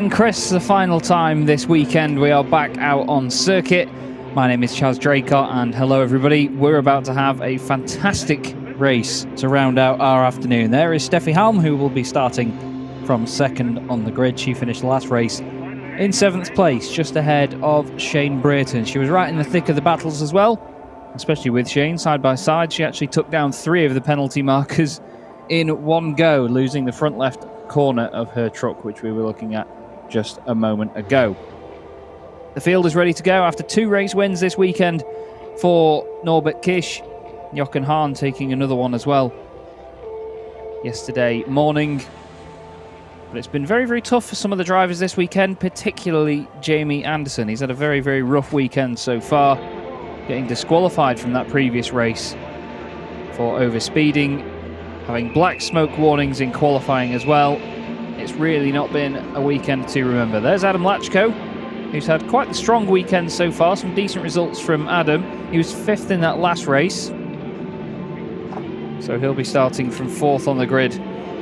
And Chris, the final time this weekend, we are back out on circuit. My name is Chaz Draycott, and hello everybody. We're about to have a fantastic race to round out our afternoon. There is Steffi Halm, who will be starting from second on the grid. She finished the last race in 7th place, just ahead of Shane Brayton. She was right in the thick of the battles as well, especially with Shane side by side. She actually took down 3 of the penalty markers in one go, losing the front left corner of her truck, which we were looking at just a moment ago. The field is ready to go after 2 race wins this weekend for Norbert Kish. Jochen Hahn taking another one as well yesterday morning. But it's been very, very tough for some of the drivers this weekend, particularly Jamie Anderson. He's had a very, very rough weekend so far, getting disqualified from that previous race for overspeeding, having black smoke warnings in qualifying as well. It's really not been a weekend to remember. There's Adam Latchko, who's had quite the strong weekend so far. Some decent results from Adam. He was 5th in that last race, so he'll be starting from 4th on the grid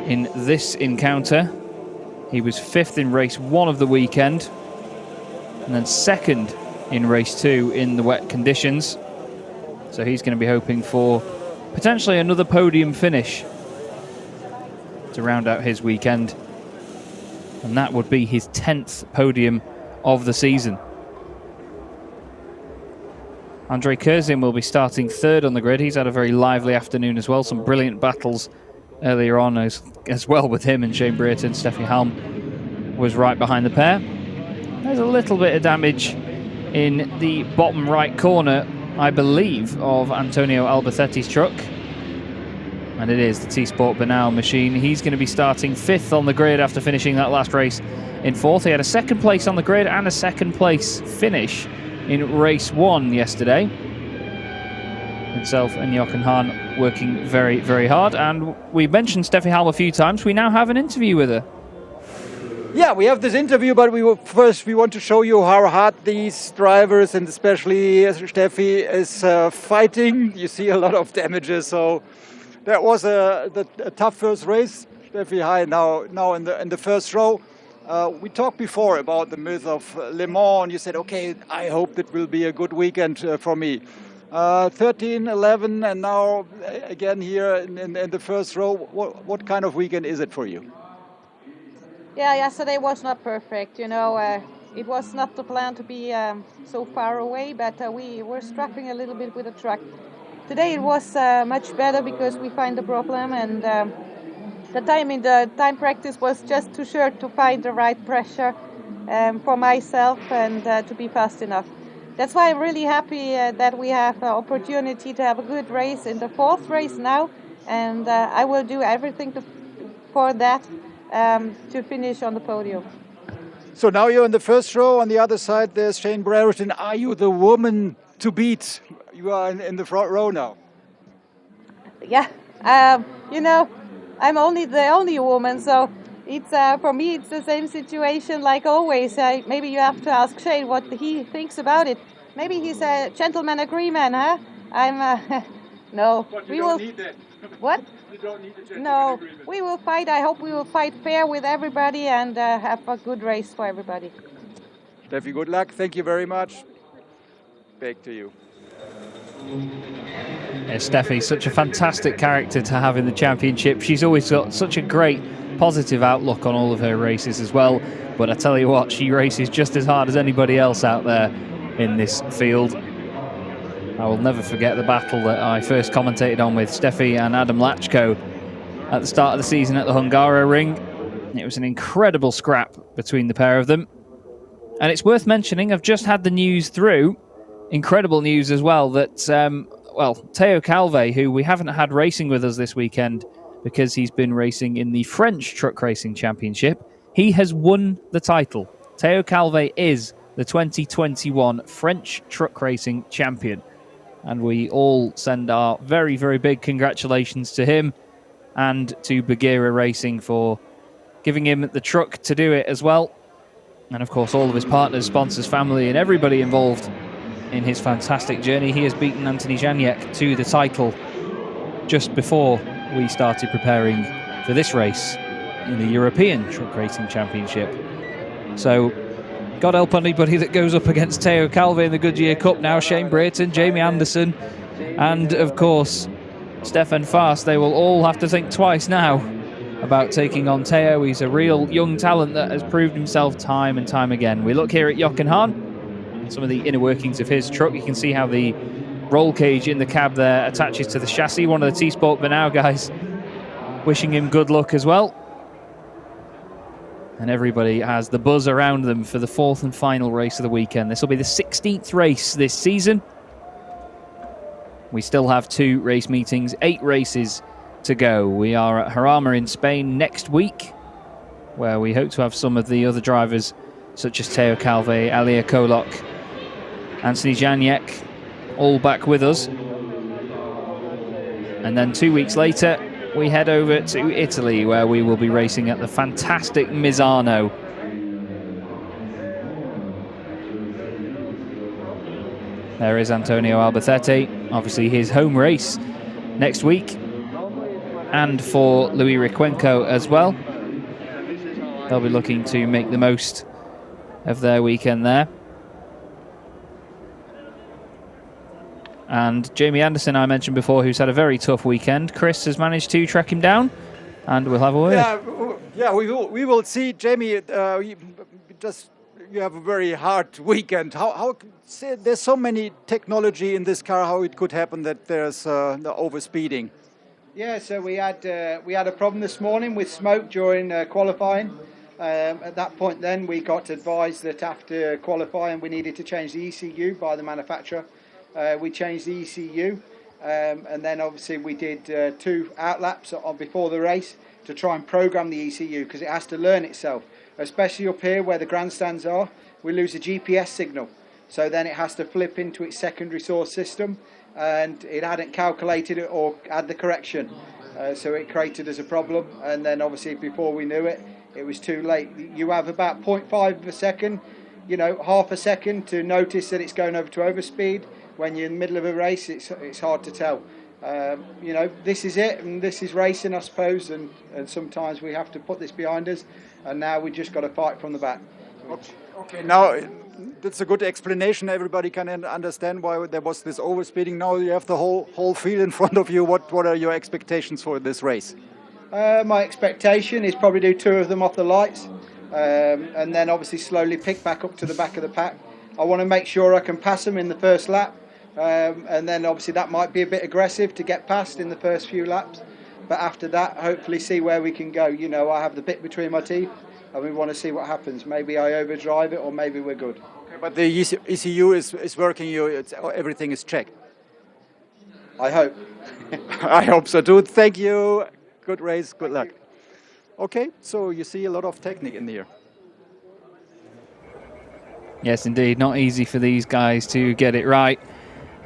in this encounter. He was 5th in race 1 of the weekend, and then 2nd in race 2 in the wet conditions. So he's going to be hoping for potentially another podium finish to round out his weekend. And that would be his 10th podium of the season. Andre Kurzen will be starting 3rd on the grid. He's had a very lively afternoon as well. Some brilliant battles earlier on as well with him and Shane Brayton. Steffi Halm was right behind the pair. There's a little bit of damage in the bottom right corner, I believe, of Antonio Albertetti's truck. And it is the T-Sport Banal machine. He's going to be starting 5th on the grid after finishing that last race in 4th. He had a 2nd place on the grid and a 2nd place finish in race 1 yesterday. Himself and Jochen Hahn working very, very hard. And we mentioned Steffi Halm a few times. We now have an interview with her. Yeah, we have this interview, but we want to show you how hard these drivers, and especially Steffi, is fighting. You see a lot of damages, so that was a tough first race. Steffi High now in the first row. We talked before about the myth of Le Mans, and you said, okay, I hope that will be a good weekend for me. 13, 11, and now again here in the first row. What kind of weekend is it for you? Yeah, yesterday was not perfect. It was not the plan to be so far away, but we were struggling a little bit with the truck. Today it was much better because we find the problem, and the time practice was just too short to find the right pressure for myself and to be fast enough. That's why I'm really happy that we have an opportunity to have a good race in the 4th race now, and I will do everything for that to finish on the podium. So now you're in the first row. On the other side, there's Shane Brayton. Are you the woman to beat? You are in the front row now. Yeah, I'm the only woman, so it's for me it's the same situation like always. Maybe you have to ask Shane what he thinks about it. Maybe he's a gentleman agreement, huh? I'm no. But we don't need that. What? You don't need a gentleman agreement. We will fight. I hope we will fight fair with everybody and have a good race for everybody. Steffi, good luck. Thank you very much. Back to you. Steffi, such a fantastic character to have in the championship. She's always got such a great positive outlook on all of her races as well. But I tell you what, she races just as hard as anybody else out there in this field. I will never forget the battle that I first commentated on with Steffi and Adam Latchko at the start of the season at the Hungaroring. It was an incredible scrap between the pair of them. And it's worth mentioning, I've just had the news through, incredible news as well, that, Théo Calvé, who we haven't had racing with us this weekend because he's been racing in the French Truck Racing Championship, he has won the title. Théo Calvé is the 2021 French Truck Racing Champion. And we all send our very, very big congratulations to him and to Bagheera Racing for giving him the truck to do it as well. And of course, all of his partners, sponsors, family, and everybody involved in his fantastic journey. He has beaten Anthony Janiek to the title just before we started preparing for this race in the European Truck Racing Championship. So God help anybody that goes up against Teo Calvé in the Goodyear Cup now. Shane Brayton, Jamie Anderson, and of course Stefan Fast. They will all have to think twice now about taking on Teo. He's a real young talent that has proved himself time and time again. We look here at Jochen Hahn, some of the inner workings of his truck. You can see how the roll cage in the cab there attaches to the chassis. One of the T-Sport Banau guys wishing him good luck as well. And everybody has the buzz around them for the 4th and final race of the weekend. This will be the 16th race this season. We still have 2 race meetings, 8 races to go. We are at Jarama in Spain next week, where we hope to have some of the other drivers, such as Teo Calvé, Alia Kolok, Anthony Janiek, all back with us. And then 2 weeks later, we head over to Italy, where we will be racing at the fantastic Misano. There is Antonio Albacete, obviously his home race next week, and for Louis Riquenco as well. They'll be looking to make the most of their weekend there. And Jamie Anderson, I mentioned before, who's had a very tough weekend. Chris has managed to track him down, and we'll have a word. Yeah, we will see. Jamie, you have a very hard weekend. There's so many technology in this car. How it could happen that there's the overspeeding? Yeah, so we had a problem this morning with smoke during qualifying. At that point, then we got advised that after qualifying, we needed to change the ECU by the manufacturer. We changed the ECU, and then obviously we did 2 outlaps before the race to try and program the ECU, because it has to learn itself, especially up here where the grandstands are. We lose a GPS signal, so then it has to flip into its secondary source system, and it hadn't calculated it or had the correction, so it created us a problem. And then obviously before we knew it, it was too late. You have about 0.5 of a second, half a second to notice that it's going over to overspeed. When you're in the middle of a race, it's hard to tell. This is it, and this is racing, I suppose, and sometimes we have to put this behind us, and now we just got to fight from the back. Okay, now that's a good explanation. Everybody can understand why there was this overspeeding. Now you have the whole field in front of you. What are your expectations for this race? My expectation is probably do 2 of them off the lights, and then obviously slowly pick back up to the back of the pack. I want to make sure I can pass them in the first lap. And then obviously that might be a bit aggressive to get past in the first few laps, but after that hopefully see where we can go. I have the bit between my teeth and we want to see what happens. Maybe I overdrive it, or maybe we're good. Okay, but the ECU is working. Everything is checked. I hope. I hope so too. Thank you. Good race. Good luck. Okay, so you see a lot of technique in here. Yes, indeed. Not easy for these guys to get it right.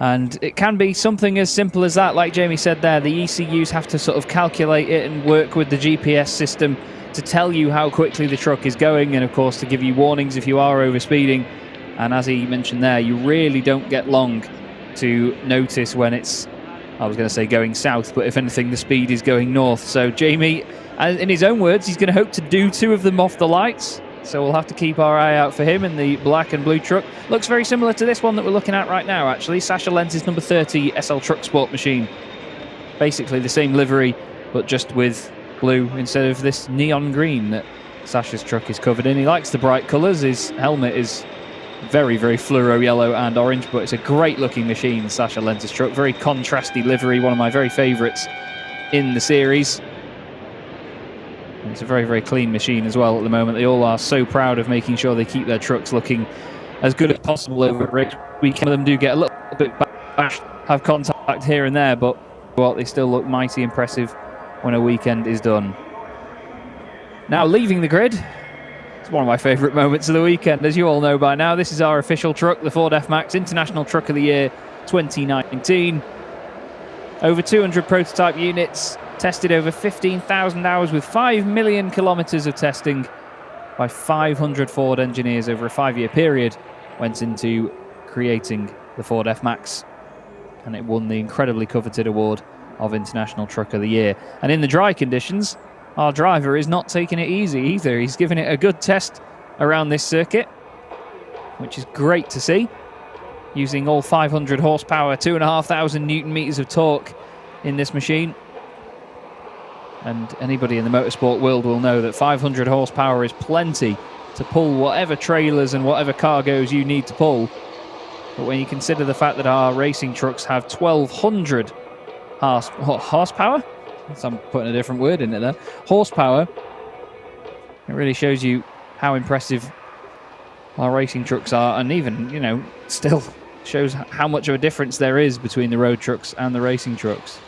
And it can be something as simple as that. Like Jamie said there, the ECUs have to sort of calculate it and work with the GPS system to tell you how quickly the truck is going, and of course to give you warnings if you are overspeeding. And as he mentioned there, you really don't get long to notice when it's, I was going to say going south, but if anything the speed is going north. So Jamie, in his own words, he's going to hope to do 2 of them off the lights. So we'll have to keep our eye out for him in the black and blue truck. Looks very similar to this one that we're looking at right now, actually. Sasha Lenz's number 30 SL Truck Sport machine. Basically the same livery, but just with blue instead of this neon green that Sasha's truck is covered in. He likes the bright colours. His helmet is very, very fluoro yellow and orange, but it's a great looking machine, Sasha Lenz's truck. Very contrasty livery, one of my very favourites in the series. And it's a very, very clean machine as well at the moment. They all are so proud of making sure they keep their trucks looking as good as possible over at race weekend. Some of them do get a little bit bashed, have contact here and there, but they still look mighty impressive when a weekend is done. Now leaving the grid, it's one of my favourite moments of the weekend, as you all know by now. This is our official truck, the Ford Fmax International Truck of the Year 2019. Over 200 prototype units, tested over 15,000 hours with 5 million kilometres of testing by 500 Ford engineers over a 5-year period, went into creating the Ford Fmax, and it won the incredibly coveted award of International Truck of the Year. And in the dry conditions, our driver is not taking it easy either. He's given it a good test around this circuit, which is great to see. Using all 500 horsepower, 2,500 Newton meters of torque in this machine. And anybody in the motorsport world will know that 500 horsepower is plenty to pull whatever trailers and whatever cargoes you need to pull. But when you consider the fact that our racing trucks have 1,200 horsepower, I'm putting a different word in it there, horsepower, it really shows you how impressive our racing trucks are, and even, you know, still shows how much of a difference there is between the road trucks and the racing trucks.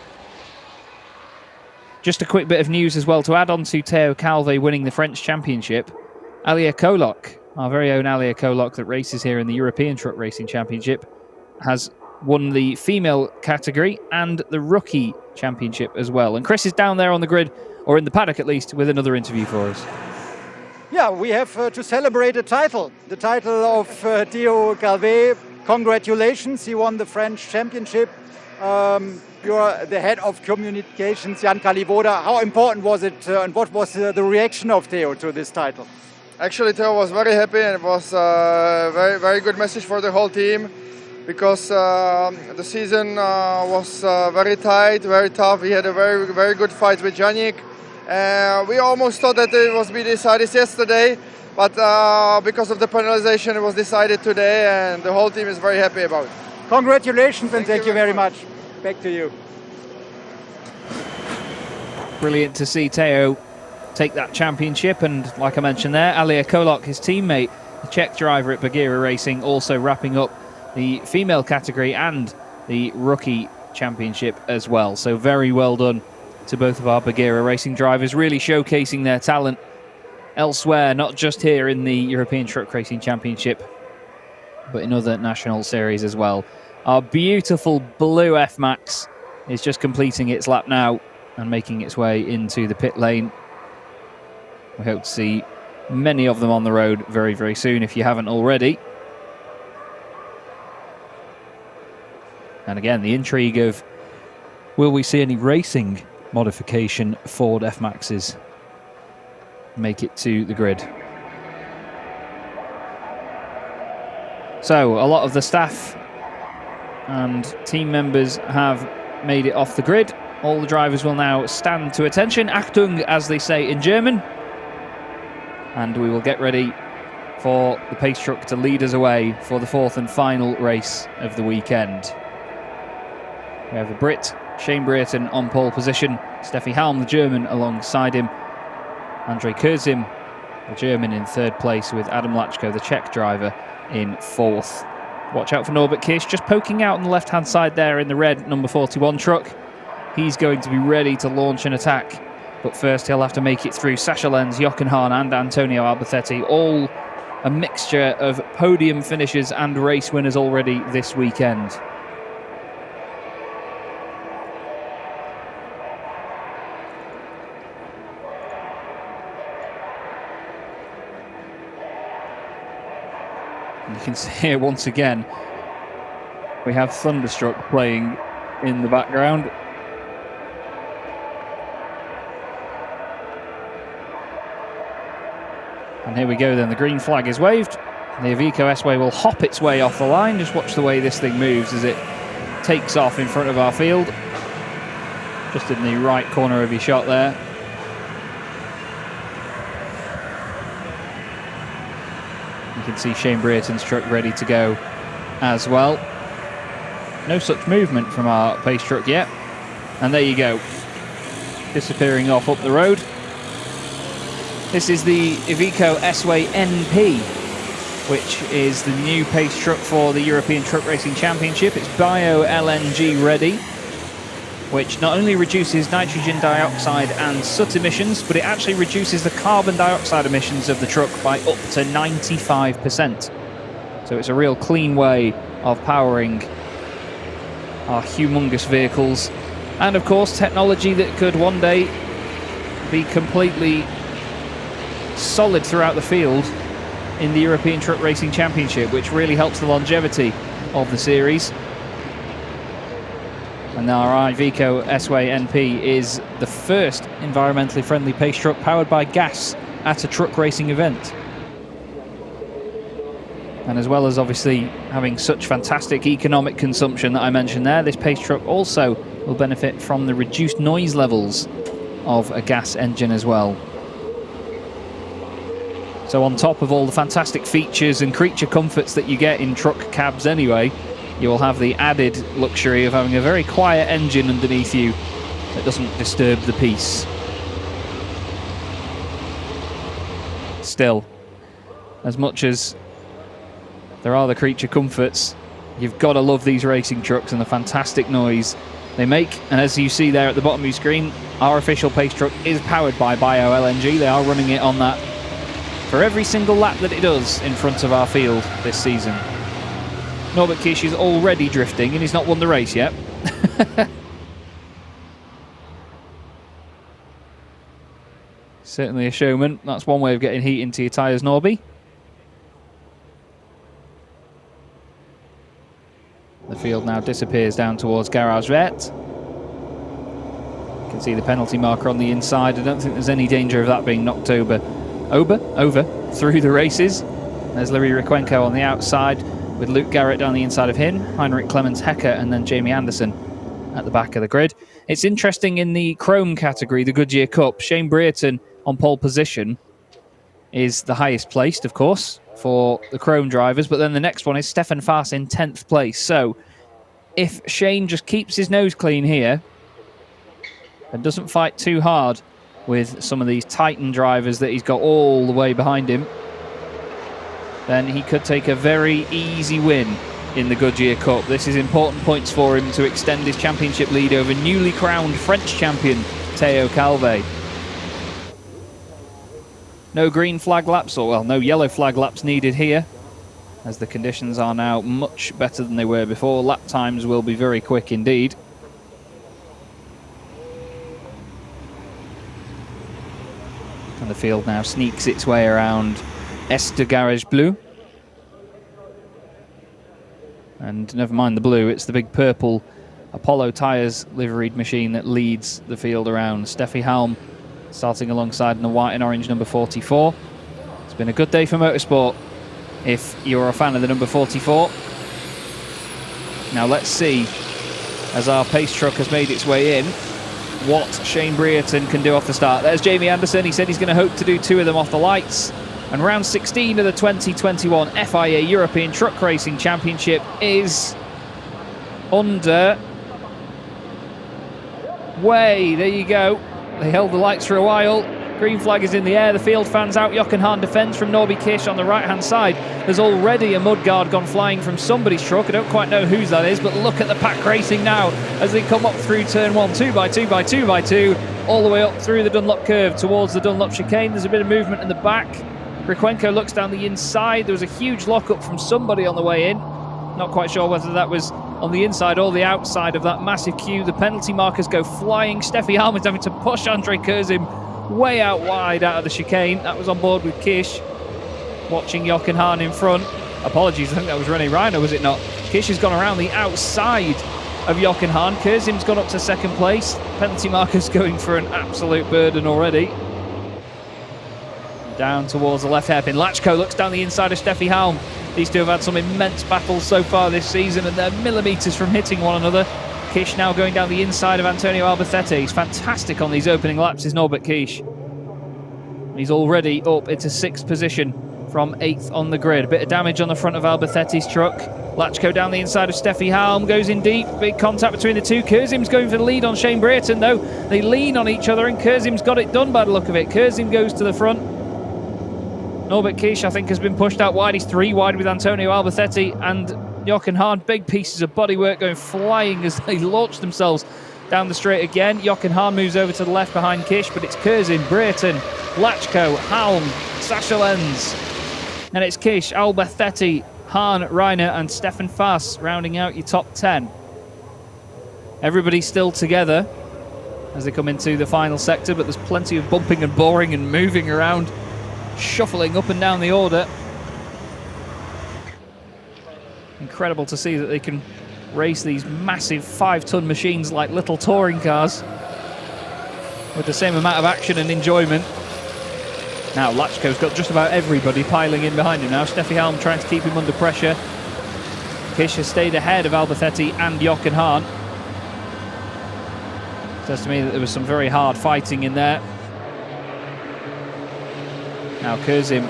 Just a quick bit of news as well to add on to Théo Calvé winning the French Championship. Alia Kolok, our very own Alia Kolok that races here in the European Truck Racing Championship, has won the female category and the rookie championship as well. And Chris is down there on the grid, or in the paddock at least, with another interview for us. Yeah, we have to celebrate the title of Théo Calvé. Congratulations, he won the French Championship. You're the head of communications, Jan Kalivoda. How important was it and what was the reaction of Théo to this title? Actually, Théo was very happy, and it was a very, very good message for the whole team, because the season was very tight, very tough. We had a very, very good fight with Janik. We almost thought that it was be decided yesterday, but because of the penalization, it was decided today, and the whole team is very happy about it. Congratulations, and thank you very much. Back to you. Brilliant to see Théo take that championship, and like I mentioned there, Alia Kolok, his teammate, the Czech driver at Goodyear Racing, also wrapping up the female category and the rookie championship as well. So very well done to both of our Goodyear Racing drivers, really showcasing their talent elsewhere, not just here in the European Truck Racing Championship, but in other national series as well. Our beautiful blue Fmax is just completing its lap now and making its way into the pit lane. We hope to see many of them on the road very, very soon if you haven't already. And again, the intrigue of, will we see any racing modification Ford Fmaxes make it to the grid? So a lot of the staff and team members have made it off the grid. All the drivers will now stand to attention, Achtung, as they say in German, and we will get ready for the pace truck to lead us away for the fourth and final race of the weekend. We have a Brit, Shane Brereton, on pole position, Steffi Halm, the German, alongside him, Andre Kurzen, the German, in third place, with Adam Latchko, the Czech driver, in fourth. Watch out for Norbert Kirsch, just poking out on the left-hand side there in the red number 41 truck. He's going to be ready to launch an attack, but first he'll have to make it through Sascha Lenz, Jochen Hahn and Antonio Alberthetti, all a mixture of podium finishers and race winners already this weekend. You can see here once again we have Thunderstruck playing in the background. And here we go then, the green flag is waved. The Iveco S-Way will hop its way off the line. Just watch the way this thing moves as it takes off in front of our field. Just in the right corner of your shot there. You can see Shane Brereton's truck ready to go as well. No such movement from our pace truck yet. And there you go, disappearing off up the road. This is the Iveco S-Way NP, which is the new pace truck for the European Truck Racing Championship. It's bio-LNG ready, which not only reduces nitrogen dioxide and soot emissions, but it actually reduces the carbon dioxide emissions of the truck by up to 95%. So it's a real clean way of powering our humongous vehicles. And of course, technology that could one day be completely solid throughout the field in the European Truck Racing Championship, which really helps the longevity of the series. And our Iveco S-Way NP is the first environmentally friendly pace truck powered by gas at a truck racing event. And as well as obviously having such fantastic economic consumption that I mentioned there, this pace truck also will benefit from the reduced noise levels of a gas engine as well. So on top of all the fantastic features and creature comforts that you get in truck cabs anyway, you will have the added luxury of having a very quiet engine underneath you that doesn't disturb the peace. Still, as much as there are the creature comforts, you've got to love these racing trucks and the fantastic noise they make. And as you see there at the bottom of your screen, our official pace truck is powered by Bio-LNG. They are running it on that for every single lap that it does in front of our field this season. Norbert Kish is already drifting and he's not won the race yet. Certainly a showman. That's one way of getting heat into your tyres, Norby. The field now disappears down towards Garage Vet. You can see the penalty marker on the inside. I don't think there's any danger of that being knocked over through the races. There's Larry Rikwenko on the outside with Luke Garrett down the inside of him, Heinrich Clemens Hecker, and then Jamie Anderson at the back of the grid. It's interesting in the Chrome category, the Goodyear Cup, Shane Brereton on pole position is the highest placed, of course, for the Chrome drivers, but then the next one is Stefan Faas in 10th place. So if Shane just keeps his nose clean here and doesn't fight too hard with some of these Titan drivers that he's got all the way behind him, then he could take a very easy win in the Goodyear Cup. This is important points for him to extend his championship lead over newly crowned French champion Théo Calvé. No green flag laps, or well, no yellow flag laps needed here, as the conditions are now much better than they were before. Lap times will be very quick indeed. And the field now sneaks its way around Est de Garage Bleu. And never mind the blue, it's the big purple Apollo Tyres liveried machine that leads the field around. Steffi Halm starting alongside in the white and orange number 44. It's been a good day for motorsport if you're a fan of the number 44. Now let's see, as our pace truck has made its way in, what Shane Brereton can do off the start. There's Jamie Anderson. He said he's going to hope to do 2 of them off the lights. And round 16 of the 2021 FIA European Truck Racing Championship is under way. There you go. They held the lights for a while. Green flag is in the air. The field fans out. Jochen Hahn defends from Norby Kish on the right-hand side. There's already a mudguard gone flying from somebody's truck. I don't quite know whose that is, but look at the pack racing now as they come up through turn 1, 2 by 2 by 2 by 2, all the way up through the Dunlop curve towards the Dunlop chicane. There's a bit of movement in the back. Rikwenko looks down the inside. There was a huge lockup from somebody on the way in. Not quite sure whether that was on the inside or the outside of that massive queue. The penalty markers go flying. Steffi Halm is having to push Andre Kurzim way out wide out of the chicane. That was on board with Kish. Watching Jochen Hahn in front. Apologies, I think that was René Reiner, was it not? Kish has gone around the outside of Jochen Hahn. Kurzim's gone up to second place. Penalty markers going for an absolute burden already. Down towards the left hairpin. Latchko looks down the inside of Steffi Halm. These two have had some immense battles so far this season, and they're millimetres from hitting one another. Kish now going down the inside of Antonio Albacete. He's fantastic on these opening laps, is Norbert Kish. He's already up into 6th position from 8th on the grid. A bit of damage on the front of Albacete's truck. Latchko down the inside of Steffi Halm, goes in deep. Big contact between the two. Kurzim's going for the lead on Shane Brereton, though. They lean on each other, and Kurzim's got it done by the look of it. Kurzim goes to the front. Norbert Kish, I think, has been pushed out wide. He's 3 wide with Antonio Albacete and Jochen Hahn. Big pieces of bodywork going flying as they launch themselves down the straight again. Jochen Hahn moves over to the left behind Kish, but it's Kurzin, Brereton, Latchko, Halm, Sasha Lenz. And it's Kish, Albacete, Hahn, Reiner and Stefan Faas rounding out your top 10. Everybody's still together as they come into the final sector, but there's plenty of bumping and boring and moving around, shuffling up and down the order. Incredible to see that they can race these massive 5-ton machines like little touring cars with the same amount of action and enjoyment. Now Latchko's got just about everybody piling in behind him now. Steffi Helm trying to keep him under pressure. Kish has stayed ahead of Alboretti and Jochen Hahn. Says to me that there was some very hard fighting in there. Now Kurzen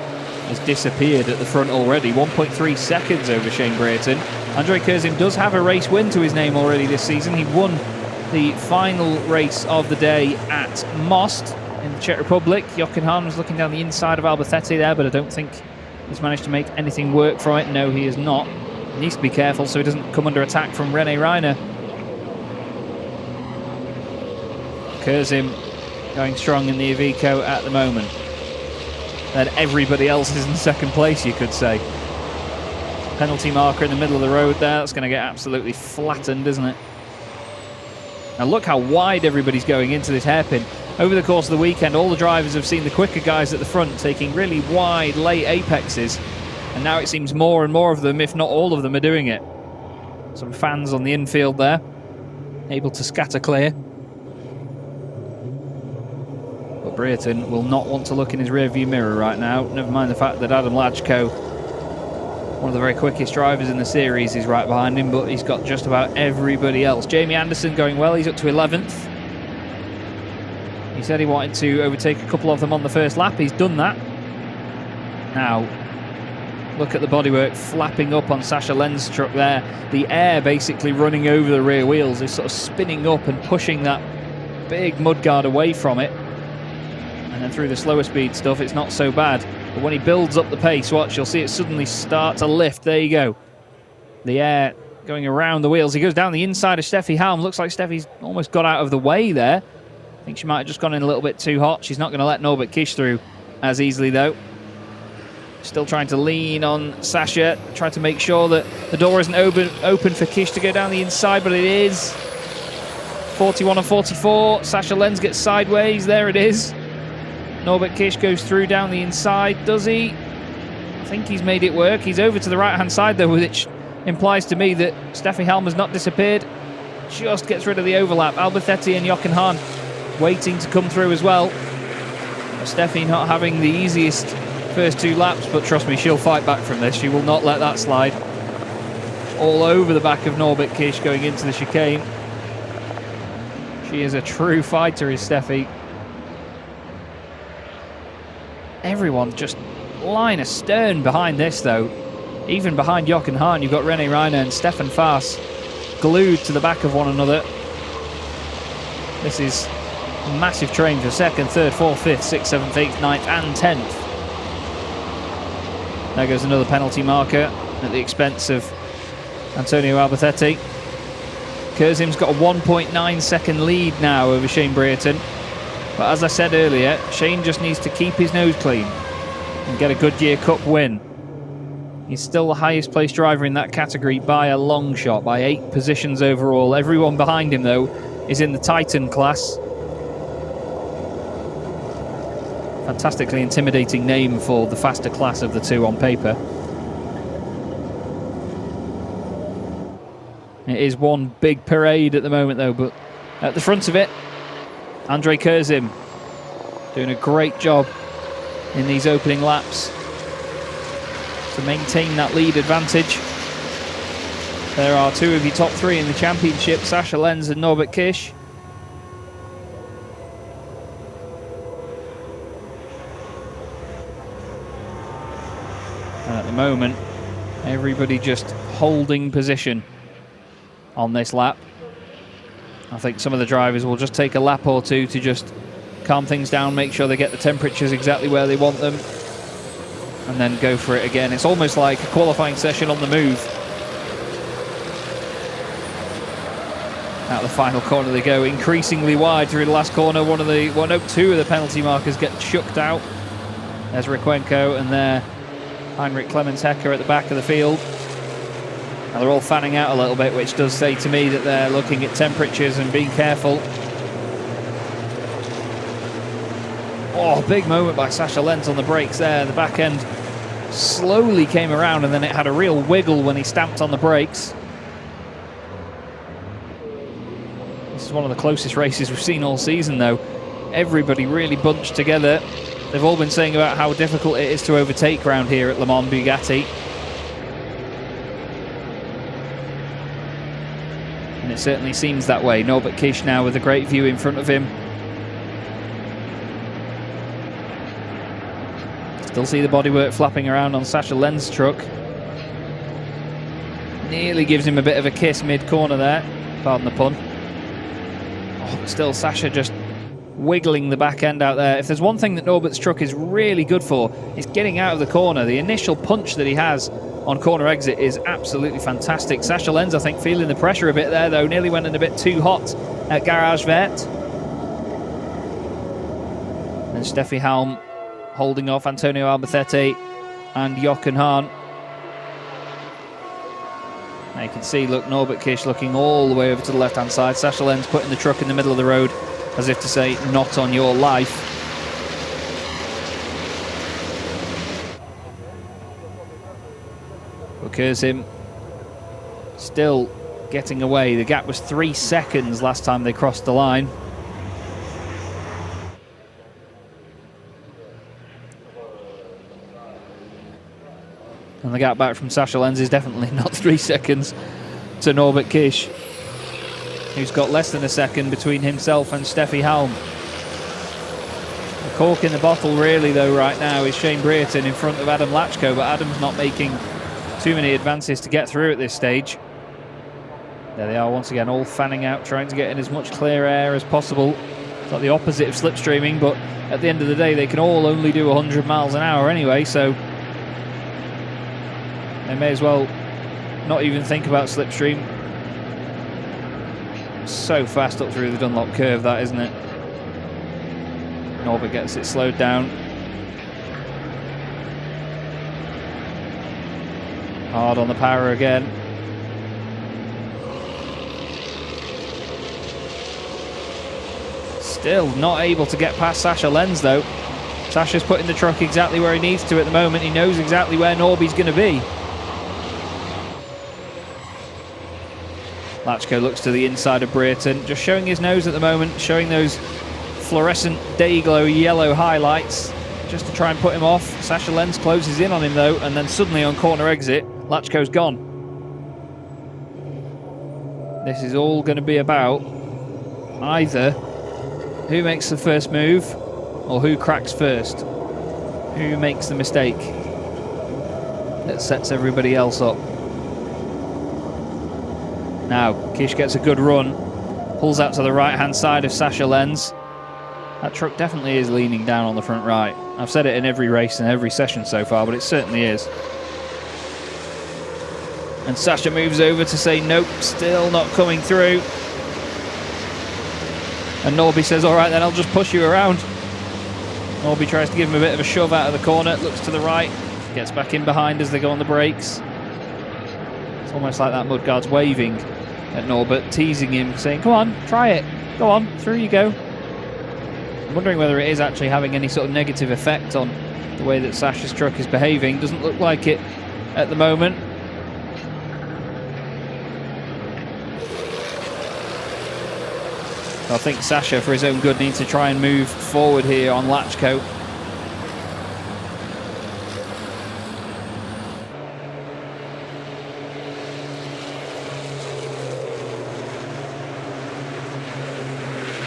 has disappeared at the front already. 1.3 seconds over Shane Brereton. Andre Kurzen does have a race win to his name already this season. He won the final race of the day at Most in the Czech Republic. Jochen Hahn was looking down the inside of Alboretti there, but I don't think he's managed to make anything work from it. No, he is not. He needs to be careful so he doesn't come under attack from René Reiner. Kurzen going strong in the Iveco at the moment. Then everybody else is in second place, you could say. Penalty marker in the middle of the road there. That's going to get absolutely flattened, isn't it? Now look how wide everybody's going into this hairpin. Over the course of the weekend, all the drivers have seen the quicker guys at the front taking really wide, late apexes. And now it seems more and more of them, if not all of them, are doing it. Some fans on the infield there, able to scatter clear. But Brereton will not want to look in his rearview mirror right now. Never mind the fact that Adam Latchko, one of the very quickest drivers in the series, is right behind him, but he's got just about everybody else. Jamie Anderson going well, he's up to 11th. He said he wanted to overtake a couple of them on the first lap. He's done that. Now, look at the bodywork flapping up on Sasha Lenz's truck there. The air basically running over the rear wheels is sort of spinning up and pushing that big mudguard away from it. And then through the slower speed stuff, it's not so bad. But when he builds up the pace, watch, you'll see it suddenly start to lift. There you go. The air going around the wheels. He goes down the inside of Steffi Helm. Looks like Steffi's almost got out of the way there. I think she might have just gone in a little bit too hot. She's not going to let Norbert Kish through as easily, though. Still trying to lean on Sasha. Trying to make sure that the door isn't open for Kish to go down the inside, but it is. 41 and 44. Sasha Lenz gets sideways. There it is. Norbert Kish goes through down the inside. Does he? I think he's made it work. He's over to the right-hand side, though, which implies to me that Steffi Helm has not disappeared. Just gets rid of the overlap. Alboretti and Jochen Hahn waiting to come through as well. Steffi not having the easiest first two laps, but trust me, she'll fight back from this. She will not let that slide. All over the back of Norbert Kish going into the chicane. She is a true fighter, is Steffi. Everyone just line astern behind this, though. Even behind Jochen Hahn, you've got René Reiner and Stefan Faas glued to the back of one another. This is a massive train for 2nd, 3rd, 4th, 5th, 6th, 7th, 8th, 9th and 10th. There goes another penalty marker at the expense of Antonio Alboretti. Kurzen's got a 1.9 second lead now over Shane Brereton. But as I said earlier, Shane just needs to keep his nose clean and get a Goodyear Cup win. He's still the highest placed driver in that category by a long shot, by 8 positions overall. Everyone behind him, though, is in the Titan class. Fantastically intimidating name for the faster class of the two on paper. It is one big parade at the moment, though, but at the front of it, Andre Kurzen doing a great job in these opening laps to maintain that lead advantage. There are two of your top 3 in the championship, Sasha Lenz and Norbert Kish. And at the moment, everybody just holding position on this lap. I think some of the drivers will just take a lap or two to just calm things down, make sure they get the temperatures exactly where they want them, and then go for it again. It's almost like a qualifying session on the move. Out the final corner they go, increasingly wide through the last corner. Two of the penalty markers get chucked out. There's Requenco and there Heinrich Clemens Hecker at the back of the field. Now they're all fanning out a little bit, which does say to me that they're looking at temperatures and being careful. Oh, big moment by Sasha Lenz on the brakes there. The back end slowly came around and then it had a real wiggle when he stamped on the brakes. This is one of the closest races we've seen all season, though. Everybody really bunched together. they've all been saying about how difficult it is to overtake round here at Le Mans Bugatti. And it certainly seems that way. Norbert Kish now with a great view in front of him. Still see the bodywork flapping around on Sascha Lenz's truck. Nearly gives him a bit of a kiss mid-corner there. Pardon the pun. Oh, but still Sascha just wiggling the back end out there. If there's one thing that Norbert's truck is really good for, it's getting out of the corner. The initial punch that he has on corner exit is absolutely fantastic. Sascha Lenz, I think, feeling the pressure a bit there, though. Nearly went in a bit too hot at Garage Vert. And Steffi Halm holding off Antonio Albacete and Jochen Hahn. Now you can see, look, Norbert Kish looking all the way over to the left-hand side. Sascha Lenz putting the truck in the middle of the road, as if to say, not on your life. Kurzen still getting away. The gap was 3 seconds last time they crossed the line. And the gap back from Sascha Lenz is definitely not 3 seconds to Norbert Kish, who's got less than a second between himself and Steffi Halm. The cork in the bottle really, though, right now is Shane Brereton in front of Adam Latchko, but Adam's not making too many advances to get through at this stage. There they are once again, all fanning out, trying to get in as much clear air as possible. It's like the opposite of slipstreaming, but at the end of the day they can all only do 100 miles an hour anyway, so they may as well not even think about slipstream. So fast up through the Dunlop curve, that, isn't it? Norbert gets it slowed down. Hard on the power again. Still not able to get past Sascha Lenz, though. Sascha's putting the truck exactly where he needs to at the moment. He knows exactly where Norby's going to be. Latchko looks to the inside of Brereton, just showing his nose at the moment, showing those fluorescent day-glow yellow highlights, just to try and put him off. Sascha Lenz closes in on him, though, and then suddenly on corner exit, Latchko's gone. This is all going to be about either who makes the first move or who cracks first. Who makes the mistake that sets everybody else up. Now, Kish gets a good run, pulls out to the right-hand side of Sascha Lenz. That truck definitely is leaning down on the front right. I've said it in every race and every session so far, but it certainly is. And Sascha moves over to say, nope, still not coming through. And Norby says, all right, then I'll just push you around. Norby tries to give him a bit of a shove out of the corner, looks to the right, gets back in behind as they go on the brakes. It's almost like that mudguard's waving at Norbert, teasing him, saying, come on, try it. Go on, through you go. I'm wondering whether it is actually having any sort of negative effect on the way that Sascha's truck is behaving. Doesn't look like it at the moment. I think Sascha, for his own good, needs to try and move forward here on Latchko.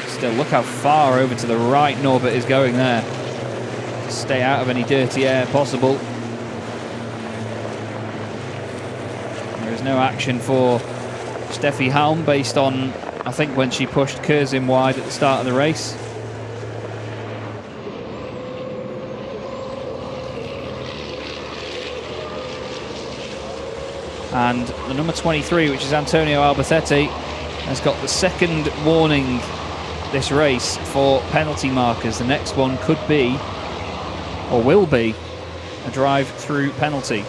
Still, look how far over to the right Norbert is going there. Stay out of any dirty air possible. There is no action for Steffi Halm based on, I think, when she pushed Kurzen wide at the start of the race. And the number 23, which is Antonio Albacete, has got the second warning this race for penalty markers. The next one could be, or will be, a drive-through penalty.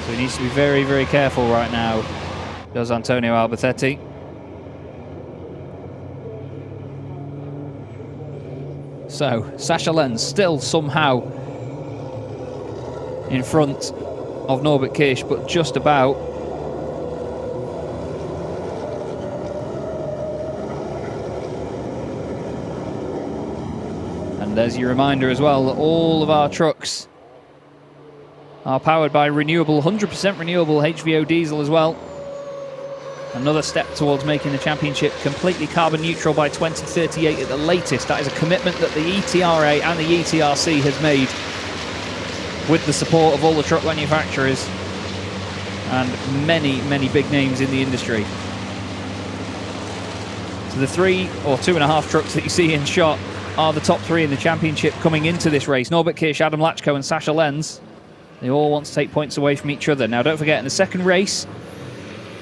So he needs to be very, very careful right now, does Antonio Albacete. So, Sascha Lenz still somehow in front of Norbert Kish, but just about. And there's your reminder as well that all of our trucks are powered by renewable, 100% renewable HVO diesel as well. Another step towards making the championship completely carbon neutral by 2038 at the latest. That is a commitment that the ETRA and the ETRC has made with the support of all the truck manufacturers and many, many big names in the industry. So the 3 or 2.5 trucks that you see in shot are the top 3 in the championship coming into this race. Norbert Kirsch, Adam Latchko and Sascha Lenz. They all want to take points away from each other. Now don't forget, in the second race,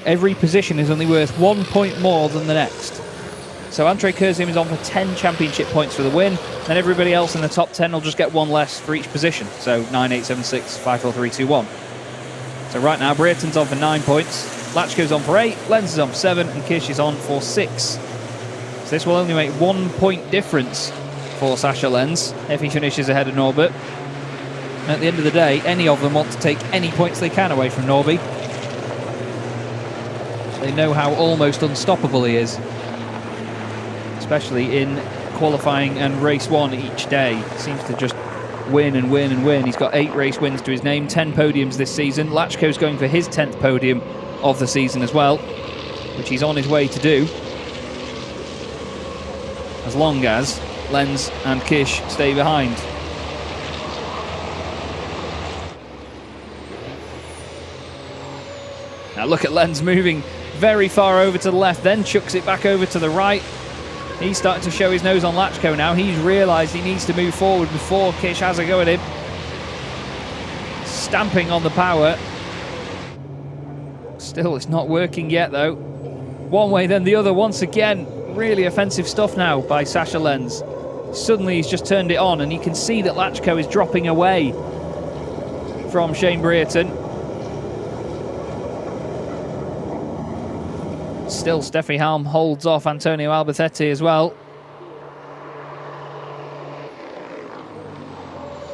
every position is only worth 1 point more than the next. So Andre Kurzen is on for 10 championship points for the win. Then everybody else in the top 10 will just get 1 less for each position. So 9, 8, 7, 6, 5, 4, 3, 2, 1. So right now, Brereton's on for 9 points. Latchko's on for 8, Lenz is on for 7, and Kirsch is on for 6. So this will only make 1 point difference for Sascha Lenz if he finishes ahead of Norbert. And at the end of the day, any of them want to take any points they can away from Norby. They know how almost unstoppable he is, especially in qualifying and race 1 each day. Seems to just win and win and win. He's got 8 race wins to his name, 10 podiums this season. Latchko's going for his 10th podium of the season as well, which he's on his way to do, as long as Lenz and Kirsch stay behind. Now look at Lenz moving very far over to the left, then chucks it back over to the right. He's starting to show his nose on Latchko now. He's realised he needs to move forward before Kirsch has a go at him. Stamping on the power. Still, it's not working yet though. One way then the other once again. Really offensive stuff now by Sascha Lenz. Suddenly he's just turned it on, and you can see that Latchko is dropping away from Shane Brereton. Still, Steffi Halm holds off Antonio Alberthetti as well.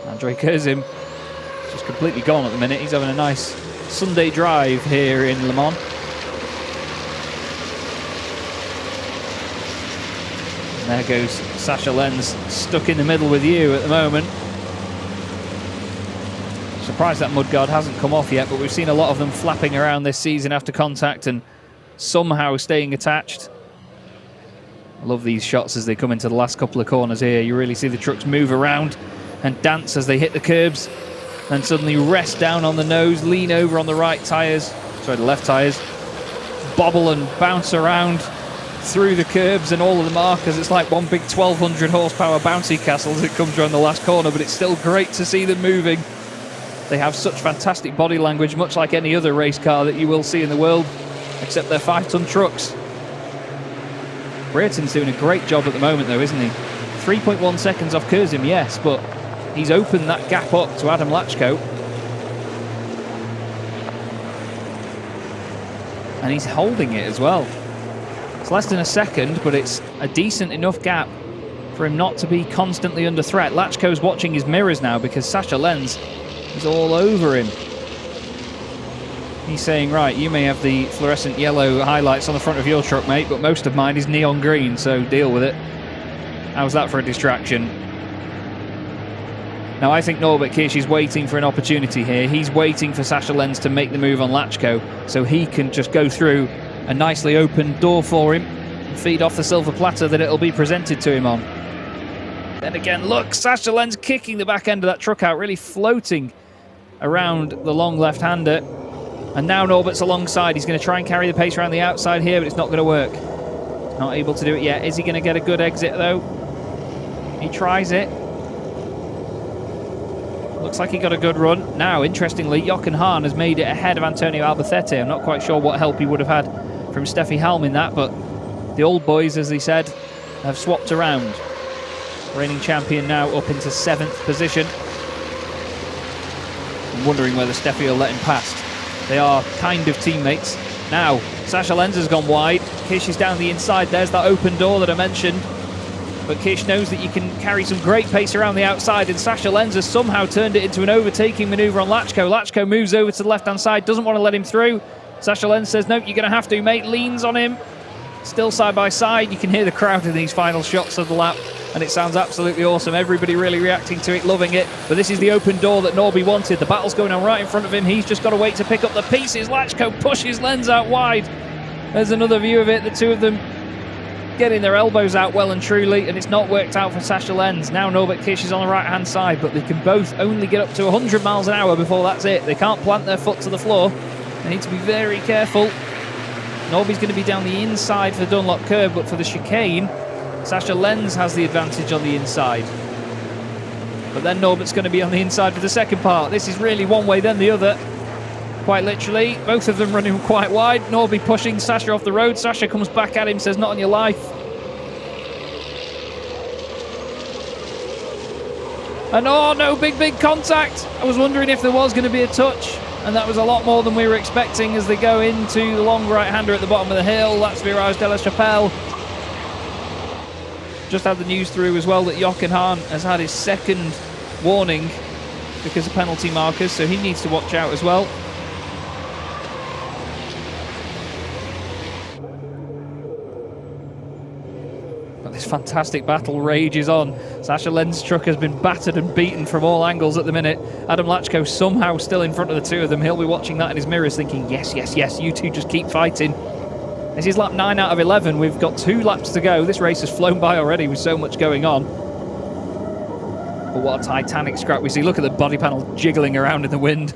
Andre Kurzen just completely gone at the minute. He's having a nice Sunday drive here in Le Mans. And there goes Sascha Lenz, stuck in the middle with you at the moment. Surprised that mudguard hasn't come off yet, but we've seen a lot of them flapping around this season after contact and somehow staying attached. I love these shots as they come into the last couple of corners here. You really see the trucks move around and dance as they hit the curbs, and suddenly rest down on the nose, lean over on the right tyres, sorry, the left tyres, bobble and bounce around through the curbs and all of the markers. It's like one big 1200 horsepower bouncy castle as it comes around the last corner, but it's still great to see them moving. They have such fantastic body language, much like any other race car that you will see in the world, except they're 5-ton trucks. Brereton's doing a great job at the moment though, isn't he? 3.1 seconds off Kurzen, yes, but he's opened that gap up to Adam Latchko. And he's holding it as well. It's less than a second, but it's a decent enough gap for him not to be constantly under threat. Latchko's watching his mirrors now because Sascha Lenz is all over him. He's saying, right, you may have the fluorescent yellow highlights on the front of your truck, mate, but most of mine is neon green, so deal with it. How's that for a distraction? Now, I think Norbert Kirsch is waiting for an opportunity here. He's waiting for Sascha Lenz to make the move on Latchko so he can just go through a nicely open door for him and feed off the silver platter that it'll be presented to him on. Then again, look, Sascha Lenz kicking the back end of that truck out, really floating around the long left-hander. And now Norbert's alongside. He's going to try and carry the pace around the outside here, but it's not going to work. Not able to do it yet. Is he going to get a good exit, though? He tries it. Looks like he got a good run. Now, interestingly, Jochen Hahn has made it ahead of Antonio Alberthetti. I'm not quite sure what help he would have had from Steffi Halm in that, but the old boys, as he said, have swapped around. Reigning champion now up into 7th position. I'm wondering whether Steffi will let him past. They are kind of teammates. Now, Sascha Lenz has gone wide. Kirsch is down the inside. There's that open door that I mentioned. But Kirsch knows that you can carry some great pace around the outside, and Sascha Lenz has somehow turned it into an overtaking manoeuvre on Latchko. Latchko moves over to the left-hand side, doesn't want to let him through. Sascha Lenz says, nope, you're going to have to, mate. Leans on him. Still side by side. You can hear the crowd in these final shots of the lap. and it sounds absolutely awesome. Everybody really reacting to it, loving it. But this is the open door that Norby wanted. The battle's going on right in front of him. He's just got to wait to pick up the pieces. Latchko pushes Lenz out wide. There's another view of it. The two of them getting their elbows out well and truly, and it's not worked out for Sasha Lenz. Now Norbert Kish is on the right-hand side, but they can both only get up to 100 miles an hour before that's it. They can't plant their foot to the floor. They need to be very careful. Norby's going to be down the inside for the Dunlop curve, but for the chicane, Sasha Lenz has the advantage on the inside. But then Norbert's going to be on the inside for the second part. This is really one way, then the other. Quite literally, both of them running quite wide. Norby pushing Sasha off the road. Sasha comes back at him, says, not on your life. And oh no, big contact. I was wondering if there was going to be a touch. And that was a lot more than we were expecting as they go into the long right-hander at the bottom of the hill. That's Virage de la Chapelle. Just had the news through as well that Jochen Hahn has had his second warning because of penalty markers, so he needs to watch out as well. But this fantastic battle rages on. Sasha Lenz's truck has been battered and beaten from all angles at the minute. Adam Latchko somehow still in front of the two of them. He'll be watching that in his mirrors thinking, yes, you two just keep fighting. This is lap 9 out of 11. We've got 2 laps to go. This race has flown by already with so much going on. But what a titanic scrap we see. Look at the body panel jiggling around in the wind.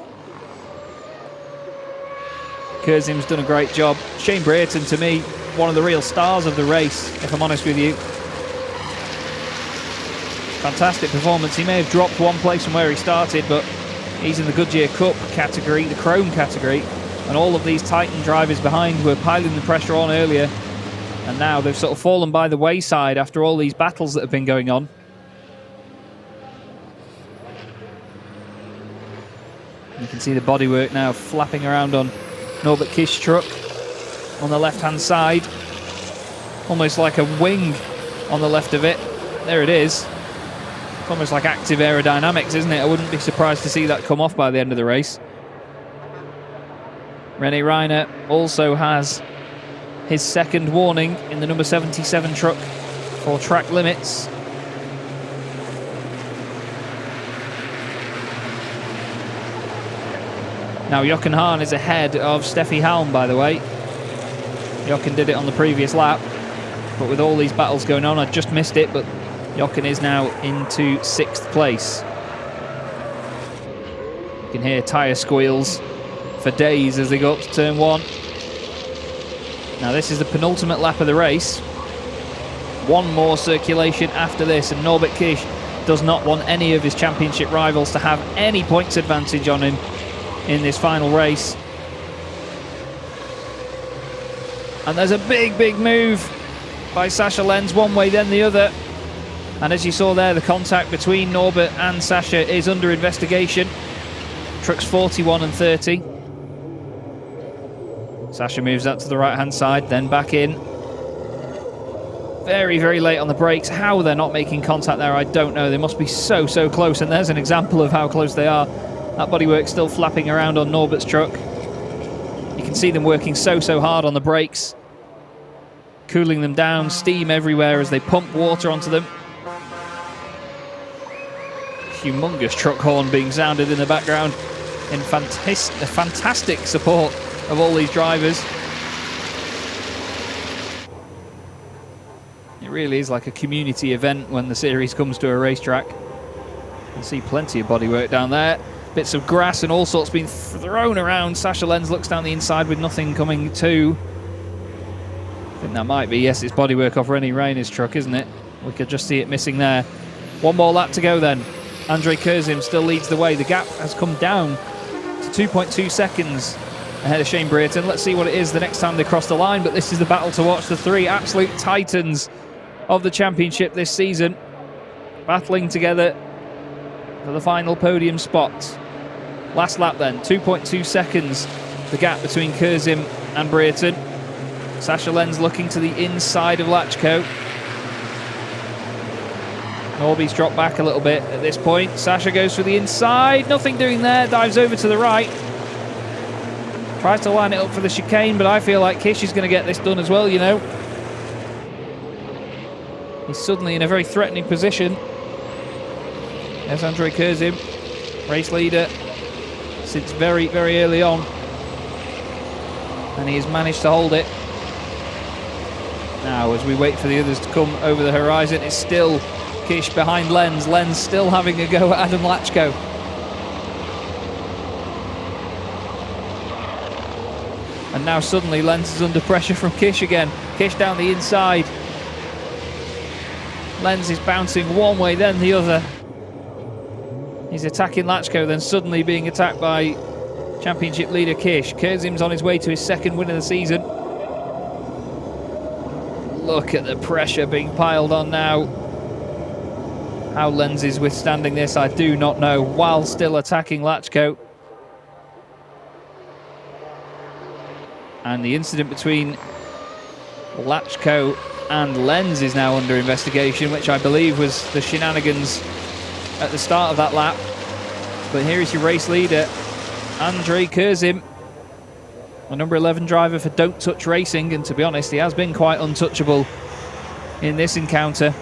Kurzen's done a great job. Shane Brayton, to me, one of the real stars of the race, if I'm honest with you. Fantastic performance. He may have dropped one place from where he started, but he's in the Goodyear Cup category, the Chrome category. And all of these Titan drivers behind were piling the pressure on earlier. And now they've sort of fallen by the wayside after all these battles that have been going on. You can see the bodywork now flapping around on Norbert Kisch's truck on the left-hand side. Almost like a wing on the left of it. There it is. It's almost like active aerodynamics, isn't it? I wouldn't be surprised to see that come off by the end of the race. René Reiner also has his second warning in the number 77 truck for track limits. Now Jochen Hahn is ahead of Steffi Halm, by the way. Jochen did it on the previous lap, but with all these battles going on, I just missed it, but Jochen is now into 6th place. You can hear tyre squeals for days as they go up to turn 1. Now this is the penultimate lap of the race. One more circulation after this, and Norbert Kisch does not want any of his championship rivals to have any points advantage on him in this final race. And there's a big move by Sasha Lenz, one way then the other. And as you saw there, the contact between Norbert and Sasha is under investigation. Trucks 41 and 30. Sasha moves out to the right-hand side, then back in. Very late on the brakes. How they're not making contact there, I don't know. They must be so close, and there's an example of how close they are. That bodywork still flapping around on Norbert's truck. You can see them working so hard on the brakes, cooling them down, steam everywhere as they pump water onto them. Humongous truck horn being sounded in the background in fantastic support of all these drivers. It really is like a community event when the series comes to a racetrack. You can see plenty of bodywork down there. Bits of grass and all sorts being thrown around. Sasha Lenz looks down the inside with nothing coming to. I think that might be, yes, it's bodywork off René Reiner's truck, isn't it? We could just see it missing there. One more lap to go then. Andre Kurzen still leads the way. The gap has come down to 2.2 seconds ahead of Shane Brayton. Let's see what it is the next time they cross the line, but this is the battle to watch. The 3 absolute titans of the championship this season battling together for the final podium spot. Last lap then, 2.2 seconds, the gap between Kurzen and Brayton. Sasha Lenz looking to the inside of Latchko. Norby's dropped back a little bit at this point. Sasha goes for the inside, nothing doing there, dives over to the right. Tries to line it up for the chicane, but I feel like Kish is going to get this done as well, you know. He's suddenly in a very threatening position. There's Andrei Kurzen, race leader since very, very early on. And he has managed to hold it. Now, as we wait for the others to come over the horizon, it's still Kish behind Lenz. Lenz still having a go at Adam Latchko. And now suddenly Lenz is under pressure from Kish again. Kish down the inside. Lenz is bouncing one way, then the other. He's attacking Latchko, then suddenly being attacked by championship leader Kish. Kurzen's on his way to his second win of the season. Look at the pressure being piled on now. How Lenz is withstanding this, I do not know, while still attacking Latchko. And the incident between Latchko and Lenz is now under investigation, which I believe was the shenanigans at the start of that lap. But here is your race leader, Andrei Kurzen, a number 11 driver for Don't Touch Racing, and to be honest, he has been quite untouchable in this encounter.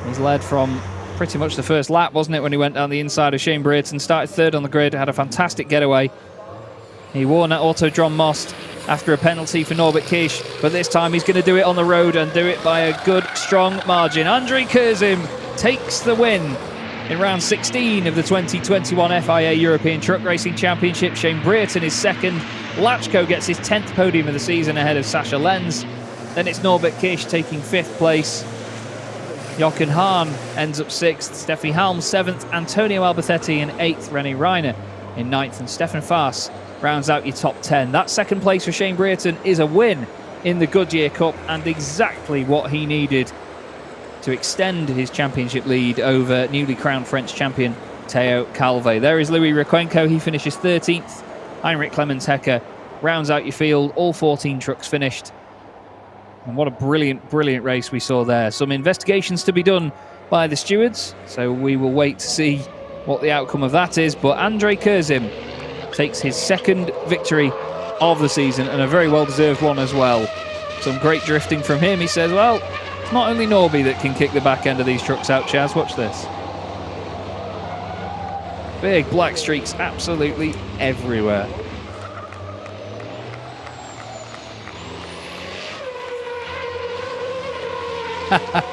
He's led from pretty much the first lap, wasn't it, when he went down the inside of Shane Brayton, started third on the grid, had a fantastic getaway. He won at Autodrom Most after a penalty for Norbert Kish, but this time he's going to do it on the road and do it by a good, strong margin. Andrei Kurzen takes the win in round 16 of the 2021 FIA European Truck Racing Championship. Shane Brayton is second. Latchko gets his 10th podium of the season ahead of Sascha Lenz. Then it's Norbert Kish taking 5th place. Jochen Hahn ends up 6th. Steffi Halm 7th. Antonio Alberthetti in 8th. René Reiner in 9th. And Stefan Faas rounds out your top 10. That second place for Shane Brayton is a win in the Goodyear Cup and exactly what he needed to extend his championship lead over newly crowned French champion Theo Calvé. There is Louis Requenco. He finishes 13th. Heinrich Clemens Hecker rounds out your field. All 14 trucks finished. And what a brilliant, brilliant race we saw there. Some investigations to be done by the stewards, so we will wait to see what the outcome of that is. But Andrei Kurzen takes his second victory of the season, and a very well-deserved one as well. Some great drifting from him. He says, well, it's not only Norby that can kick the back end of these trucks out, Chaz. Watch this. Big black streaks absolutely everywhere.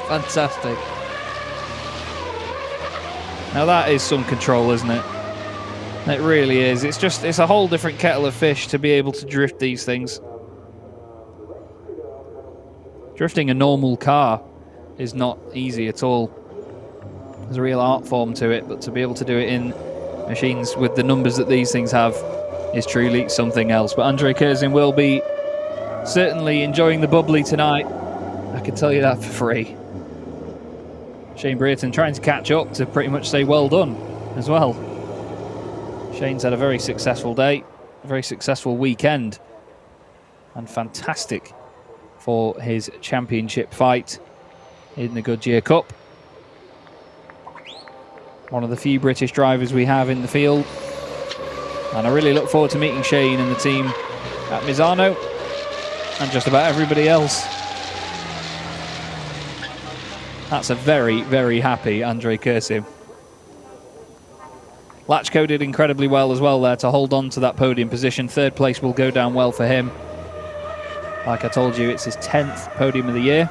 Fantastic. Now that is some control, isn't it? It really is. It's a whole different kettle of fish to be able to drift these things. Drifting a normal car is not easy at all. There's a real art form to it, but to be able to do it in machines with the numbers that these things have is truly something else. But Andrei Kurzen will be certainly enjoying the bubbly tonight. I can tell you that for free. Shane Brayton trying to catch up to pretty much say well done as well. Shane's had a very successful day, a very successful weekend, and fantastic for his championship fight in the Goodyear Cup. One of the few British drivers we have in the field, and I really look forward to meeting Shane and the team at Misano and just about everybody else. That's a very, very happy Andrei Kurzen. Latchko did incredibly well as well there to hold on to that podium position. Third place will go down well for him. Like I told you, it's his 10th podium of the year.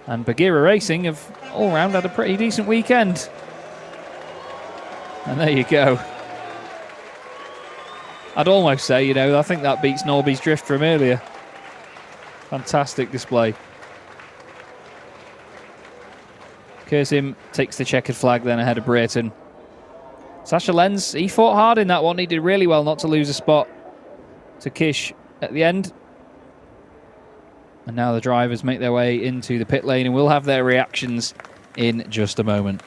And Bagheera Racing have all round had a pretty decent weekend. And there you go. I'd almost say, I think that beats Norby's drift from earlier. Fantastic display. Kurzen takes the checkered flag then ahead of Brayton. Sascha Lenz, he fought hard in that one. He did really well not to lose a spot to Kish at the end. And now the drivers make their way into the pit lane, and we'll have their reactions in just a moment.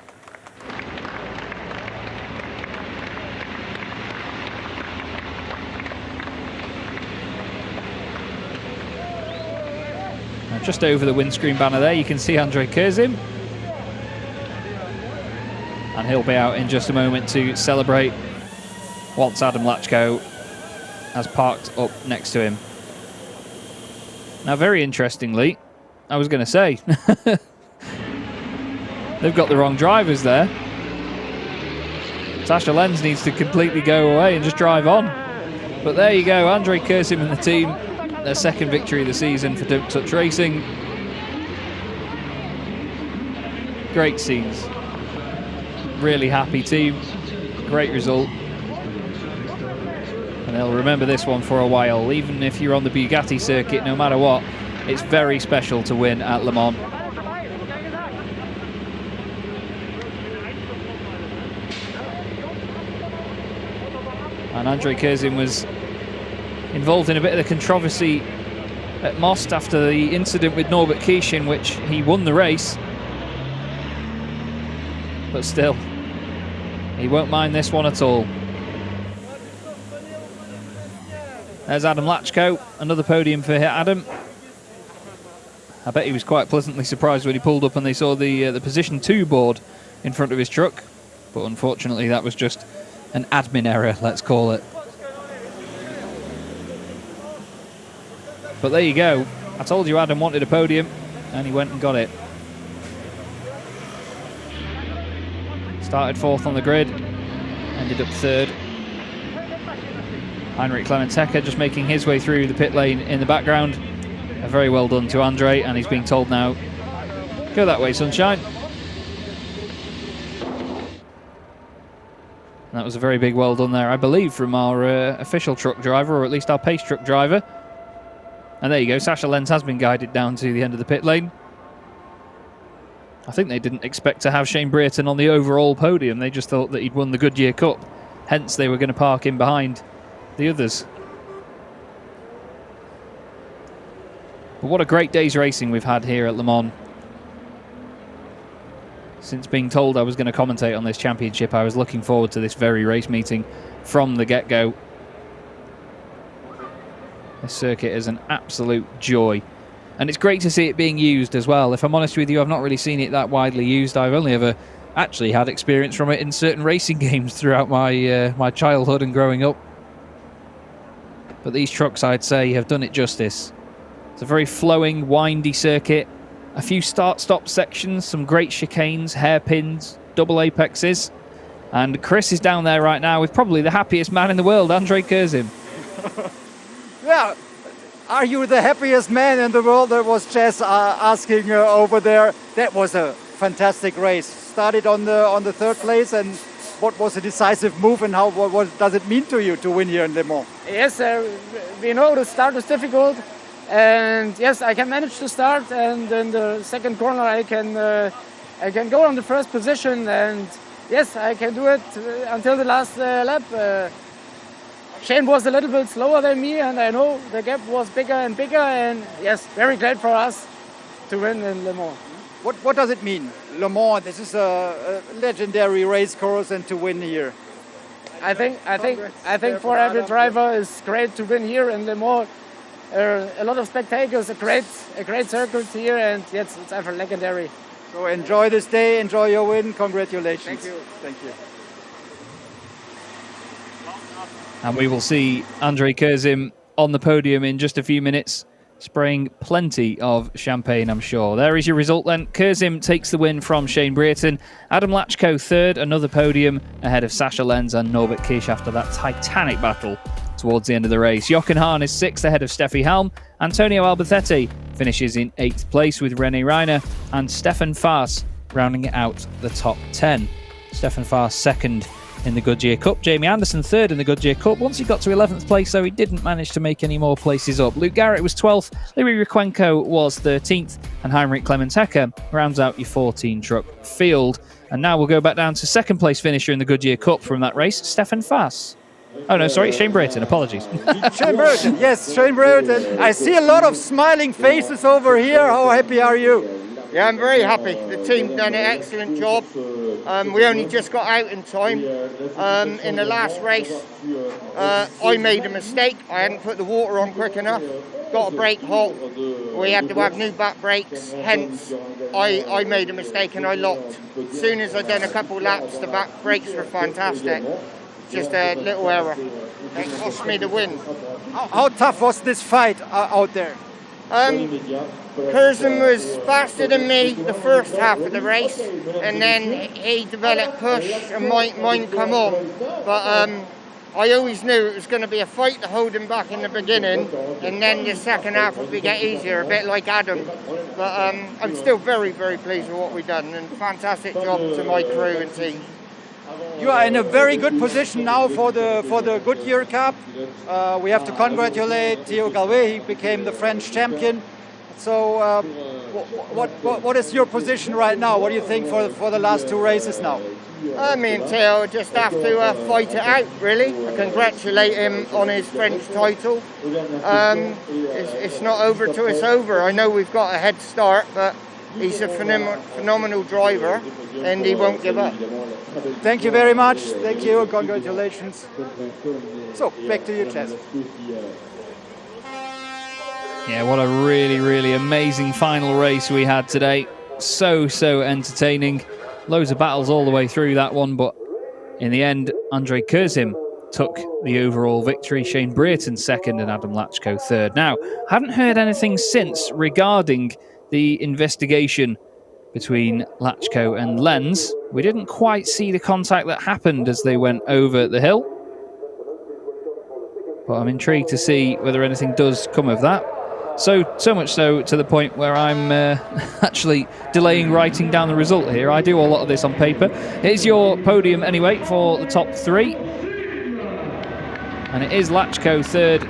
Now just over the windscreen banner there, you can see Andrei Kurzen. And he'll be out in just a moment to celebrate once Adam Latchko has parked up next to him. Now, very interestingly, I was going to say, they've got the wrong drivers there. Sasha Lenz needs to completely go away and just drive on. But there you go, Andrei Kurzen and the team, their second victory of the season for Don't Touch Racing. Great scenes. Really happy team. Great result. And they'll remember this one for a while. Even if you're on the Bugatti circuit, no matter what, it's very special to win at Le Mans. And Andrei Kurzen was involved in a bit of the controversy at Most after the incident with Norbert Kisch, in which he won the race. But still, he won't mind this one at all. There's Adam Latchko, another podium for Adam. I bet he was quite pleasantly surprised when he pulled up and they saw the position 2 board in front of his truck. But unfortunately, that was just an admin error, let's call it. But there you go. I told you Adam wanted a podium, and he went and got it. Started 4th on the grid, ended up 3rd. Heinrich Clemens-Hecker just making his way through the pit lane in the background. A very well done to Andrei, and he's being told now, go that way, sunshine. That was a very big well done there, I believe, from our official truck driver, or at least our pace truck driver. And there you go, Sasha Lenz has been guided down to the end of the pit lane. I think they didn't expect to have Shane Brereton on the overall podium. They just thought that he'd won the Goodyear Cup. Hence, they were going to park him behind the others. But what a great day's racing we've had here at Le Mans. Since being told I was going to commentate on this championship, I was looking forward to this very race meeting from the get-go. This circuit is an absolute joy. And it's great to see it being used as well. If I'm honest with you, I've not really seen it that widely used. I've only ever actually had experience from it in certain racing games throughout my my childhood and growing up. But these trucks, I'd say, have done it justice. It's a very flowing, windy circuit. A few start-stop sections, some great chicanes, hairpins, double apexes. And Chris is down there right now with probably the happiest man in the world, Andrei Kurzen. Yeah, are you the happiest man in the world? That was Jess asking over there. That was a fantastic race. Started on the 3rd place, and what was a decisive move, and what does it mean to you to win here in Le Mans? Yes, we know the start is difficult, and yes, I can manage to start, and in the second corner I can go on the first position, and yes, I can do it until the last lap. Shane was a little bit slower than me, and I know the gap was bigger and bigger, and yes, very great for us to win in Le Mans. What does it mean? Le Mans, this is a legendary race course, and to win here. I think for every driver it's great to win here in Le Mans. A lot of spectators, a great circuit here, and yes, it's ever legendary. So enjoy this day, enjoy your win, congratulations. Thank you. Thank you. And we will see Andrei Kurzen on the podium in just a few minutes, spraying plenty of champagne, I'm sure. There is your result then. Kurzen takes the win from Shane Brereton. Adam Latchko 3rd, another podium ahead of Sasha Lenz and Norbert Kisch after that titanic battle towards the end of the race. Jochen Hahn is 6th ahead of Steffi Halm. Antonio Alberthetti finishes in 8th place with René Reiner, and Stefan Faas rounding out the top 10. Stefan Faas 2nd in the Goodyear Cup. Jamie Anderson 3rd in the Goodyear Cup. Once he got to 11th place, though, he didn't manage to make any more places up. Luke Garrett was 12th, Louis Riquenco was 13th, and Heinrich Clemens-Hecker rounds out your 14-truck field. And now we'll go back down to 2nd place finisher in the Goodyear Cup from that race, Stefan Faas. Oh no, sorry, Shane Brereton, apologies. Shane Brereton, yes, Shane Brereton. I see a lot of smiling faces over here. How happy are you? Yeah, I'm very happy. The team done an excellent job. We only just got out in time. In the last race, I made a mistake. I hadn't put the water on quick enough. Got a brake hot. We had to have new back brakes. Hence, I made a mistake and I locked. As soon as I'd done a couple laps, the back brakes were fantastic. Just a little error. It cost me the win. How tough was this fight out there? Kurzen was faster than me the first half of the race, and then he developed push and mine come on. But I always knew it was going to be a fight to hold him back in the beginning, and then the second half would get easier, a bit like Adam. But I'm still very, very pleased with what we've done, and fantastic job to my crew and team. You are in a very good position now for the Goodyear Cup. We have to congratulate Theo Galway. He became the French champion. So what is your position right now? What do you think for the last 2 races now? Me and Theo just have to fight it out, really. I congratulate him on his French title. It's not over till it's over. I know we've got a head start, but he's a phenomenal driver, and he won't give up. Thank you very much. Thank you. Congratulations. So, back to you, Chaz. Yeah, what a really, really amazing final race we had today. So entertaining. Loads of battles all the way through that one, but in the end, Andrei Kurzen took the overall victory. Shane Brereton second and Adam Latchko third. Now, haven't heard anything since regarding the investigation between Latchko and Lenz. We didn't quite see the contact that happened as they went over the hill, but I'm intrigued to see whether anything does come of that. So much so to the point where I'm actually delaying writing down the result here. I do a lot of this on paper. Here's your podium anyway for the top 3. And it is Latchko third,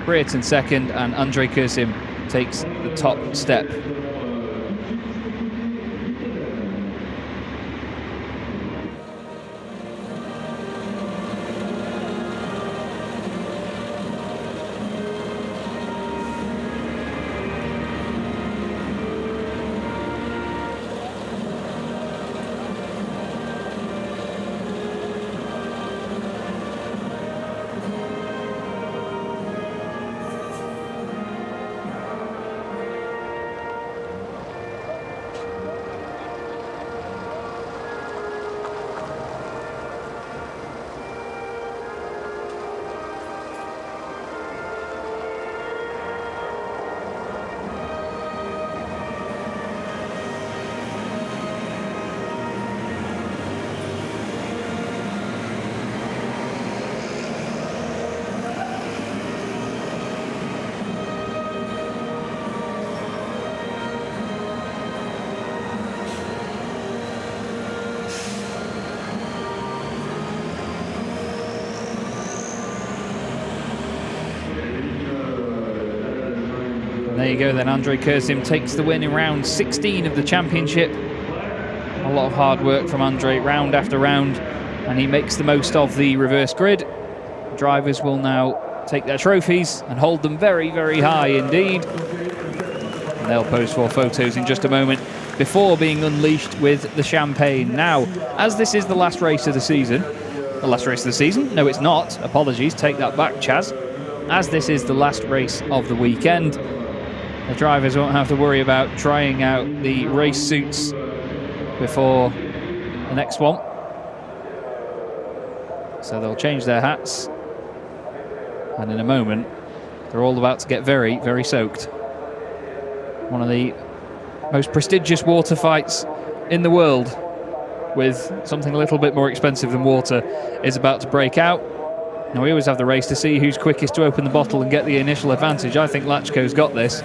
Brereton second, and Andrei Kurzen takes the top step. There you go then, Andrei Kurzen takes the win in round 16 of the championship. A lot of hard work from Andrei round after round, and he makes the most of the reverse grid. Drivers will now take their trophies and hold them very, very high indeed. And they'll pose for photos in just a moment before being unleashed with the champagne. Now, as this is the last race of the season, no it's not, apologies, take that back, Chaz. As this is the last race of the weekend, the drivers won't have to worry about trying out the race suits before the next one. So they'll change their hats, and in a moment they're all about to get very, very soaked. One of the most prestigious water fights in the world, with something a little bit more expensive than water, is about to break out. Now, we always have the race to see who's quickest to open the bottle and get the initial advantage. I think Latchko's got this.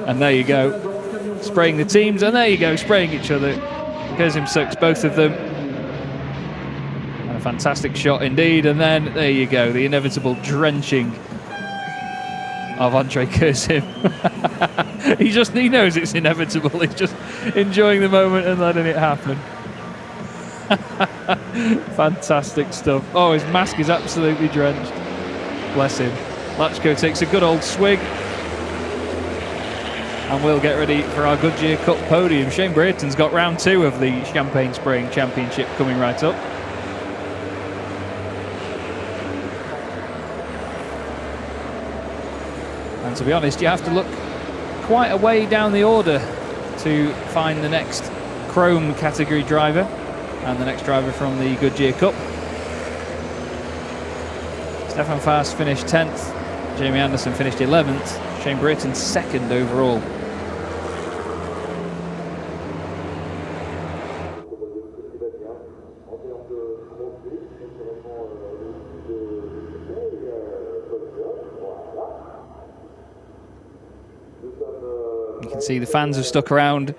And there you go, spraying the teams, and there you go, spraying each other. Kurzen soaks both of them. And a fantastic shot indeed. And then there you go, the inevitable drenching of Andrei Kurzen. he knows it's inevitable. He's just enjoying the moment and letting it happen. Fantastic stuff. Oh, his mask is absolutely drenched. Bless him. Latchko takes a good old swig. And we'll get ready for our Goodyear Cup Podium. Shane Brereton's got round 2 of the Champagne Spraying Championship coming right up. And to be honest, you have to look quite a way down the order to find the next Chrome category driver and the next driver from the Goodyear Cup. Stefan Faast finished 10th, Jamie Anderson finished 11th, Shane Brereton second overall. You can see the fans have stuck around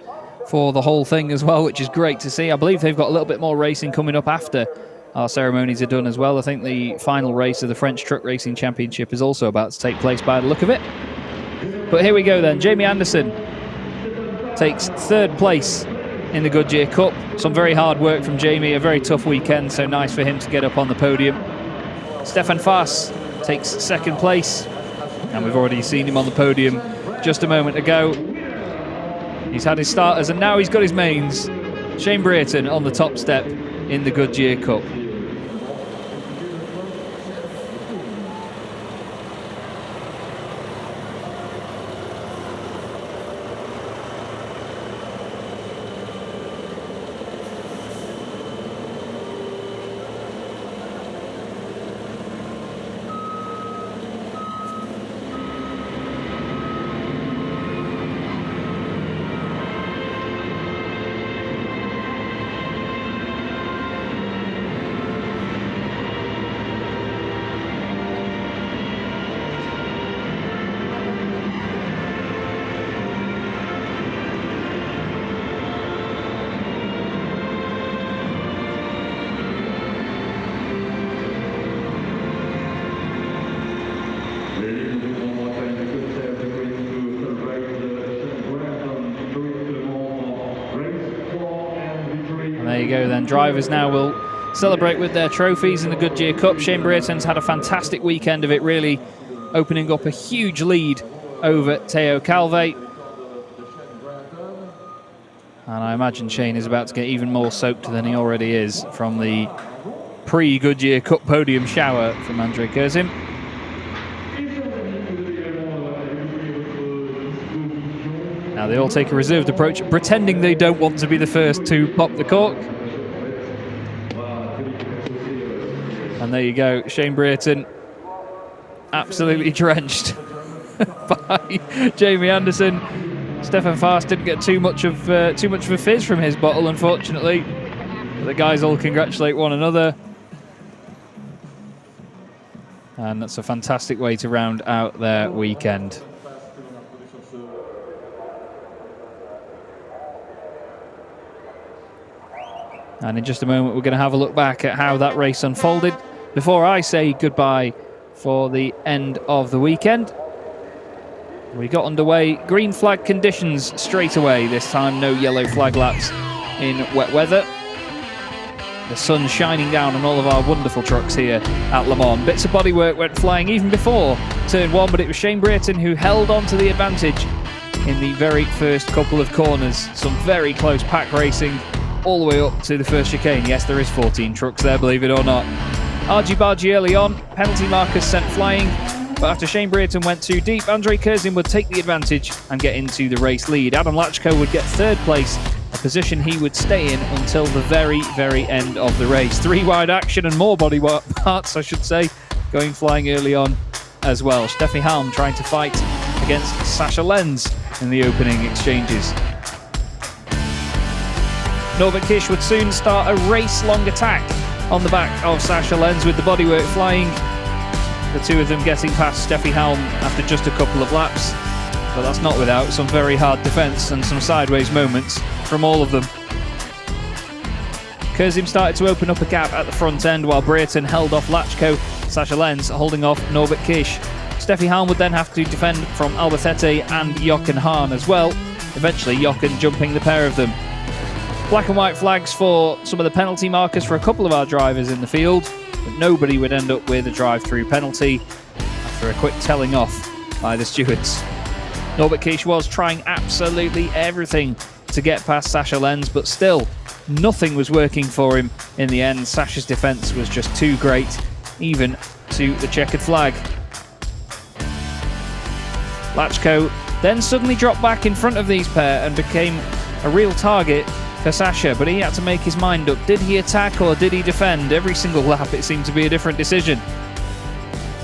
for the whole thing as well, which is great to see. I believe they've got a little bit more racing coming up after our ceremonies are done as well. I think the final race of the French Truck Racing Championship is also about to take place by the look of it. But here we go then. Jamie Anderson takes third place in the Goodyear Cup. Some very hard work from Jamie, a very tough weekend, so nice for him to get up on the podium. Stefan Faas takes second place, and we've already seen him on the podium just a moment ago. He's had his starters and now he's got his mains. Shane Brereton on the top step in the Goodyear Cup. There you go then. Drivers now will celebrate with their trophies in the Goodyear Cup. Shane Brereton's had a fantastic weekend of it, really opening up a huge lead over Theo Calve. And I imagine Shane is about to get even more soaked than he already is from the pre-Goodyear Cup podium shower from Andre Kurzen. Now they all take a reserved approach, pretending they don't want to be the first to pop the cork. And there you go, Shane Brereton absolutely drenched by Jamie Anderson. Stefan Faas didn't get too much of a fizz from his bottle, unfortunately. But the guys all congratulate one another. And that's a fantastic way to round out their weekend. And in just a moment, we're going to have a look back at how that race unfolded before I say goodbye for the end of the weekend. We got underway, green flag conditions straight away. This time, no yellow flag laps in wet weather. The sun shining down on all of our wonderful trucks here at Le Mans. Bits of bodywork went flying even before turn one, but it was Shane Brereton who held on to the advantage in the very first couple of corners. Some very close pack racing all the way up to the first chicane. Yes, there is 14 trucks there, believe it or not. Argy-bargy early on, penalty markers sent flying, but after Shane Brereton went too deep, Andre Kurzen would take the advantage and get into the race lead. Adam Latchko would get third place, a position he would stay in until the very, very end of the race. Three wide action and more body parts, I should say, going flying early on as well. Steffi Halm trying to fight against Sasha Lenz in the opening exchanges. Norbert Kish would soon start a race-long attack on the back of Sasha Lenz with the bodywork flying. The two of them getting past Steffi Halm after just a couple of laps. But that's not without some very hard defence and some sideways moments from all of them. Kurzen started to open up a gap at the front end while Brereton held off Latchko, Sasha Lenz holding off Norbert Kish. Steffi Halm would then have to defend from Albacete and Jochen Hahn as well, eventually Jochen jumping the pair of them. Black and white flags for some of the penalty markers for a couple of our drivers in the field, but nobody would end up with a drive-through penalty after a quick telling off by the stewards. Norbert Kish was trying absolutely everything to get past Sasha Lenz, but still nothing was working for him in the end. Sasha's defence was just too great, even to the checkered flag. Latchko then suddenly dropped back in front of these pair and became a real target for Sasha, but he had to make his mind up. Did he attack or did he defend? Every single lap it seemed to be a different decision.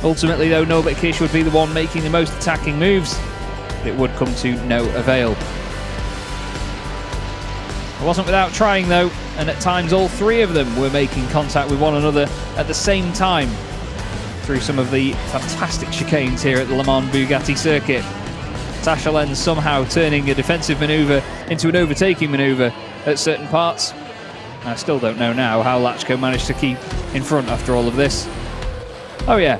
Ultimately, though, Norbert Kish would be the one making the most attacking moves. But it would come to no avail. It wasn't without trying, though, and at times all three of them were making contact with one another at the same time through some of the fantastic chicanes here at the Le Mans Bugatti circuit. Sasha Lenz somehow turning a defensive manoeuvre into an overtaking manoeuvre at certain parts. I still don't know now how Latchko managed to keep in front after all of this. Oh yeah,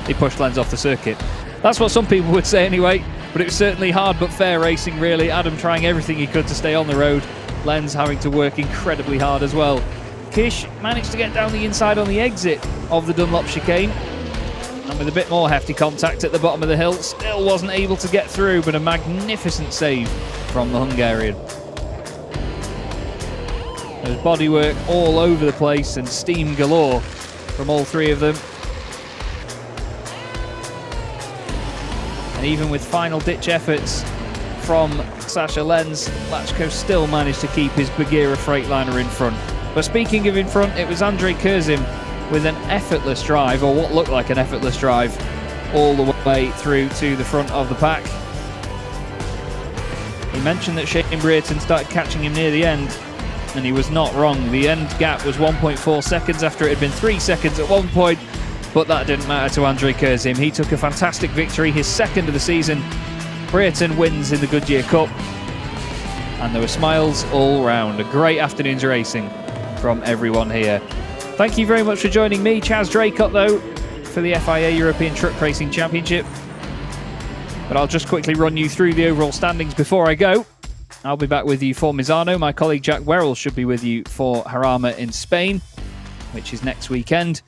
he pushed Lenz off the circuit. That's what some people would say anyway, but it was certainly hard but fair racing, really. Adam trying everything he could to stay on the road, Lenz having to work incredibly hard as well. Kish managed to get down the inside on the exit of the Dunlop chicane, and with a bit more hefty contact at the bottom of the hill, still wasn't able to get through, but a magnificent save from the Hungarian. There's bodywork all over the place and steam galore from all three of them. And even with final ditch efforts from Sasha Lenz, Latchko still managed to keep his Goodyear Freightliner in front. But speaking of in front, it was Andrei Kurzen with an effortless drive, or what looked like an effortless drive, all the way through to the front of the pack. He mentioned that Shane Brereton started catching him near the end, and he was not wrong. The end gap was 1.4 seconds after it had been 3 seconds at one point, but that didn't matter to Andrei Kurzen. He took a fantastic victory, his second of the season. Brereton wins in the Goodyear Cup, and there were smiles all round. A great afternoon's racing from everyone here. Thank you very much for joining me, Chaz Draycott, though, for the FIA European Truck Racing Championship. But I'll just quickly run you through the overall standings before I go. I'll be back with you for Misano. My colleague Jack Werrell should be with you for Jarama in Spain, which is next weekend.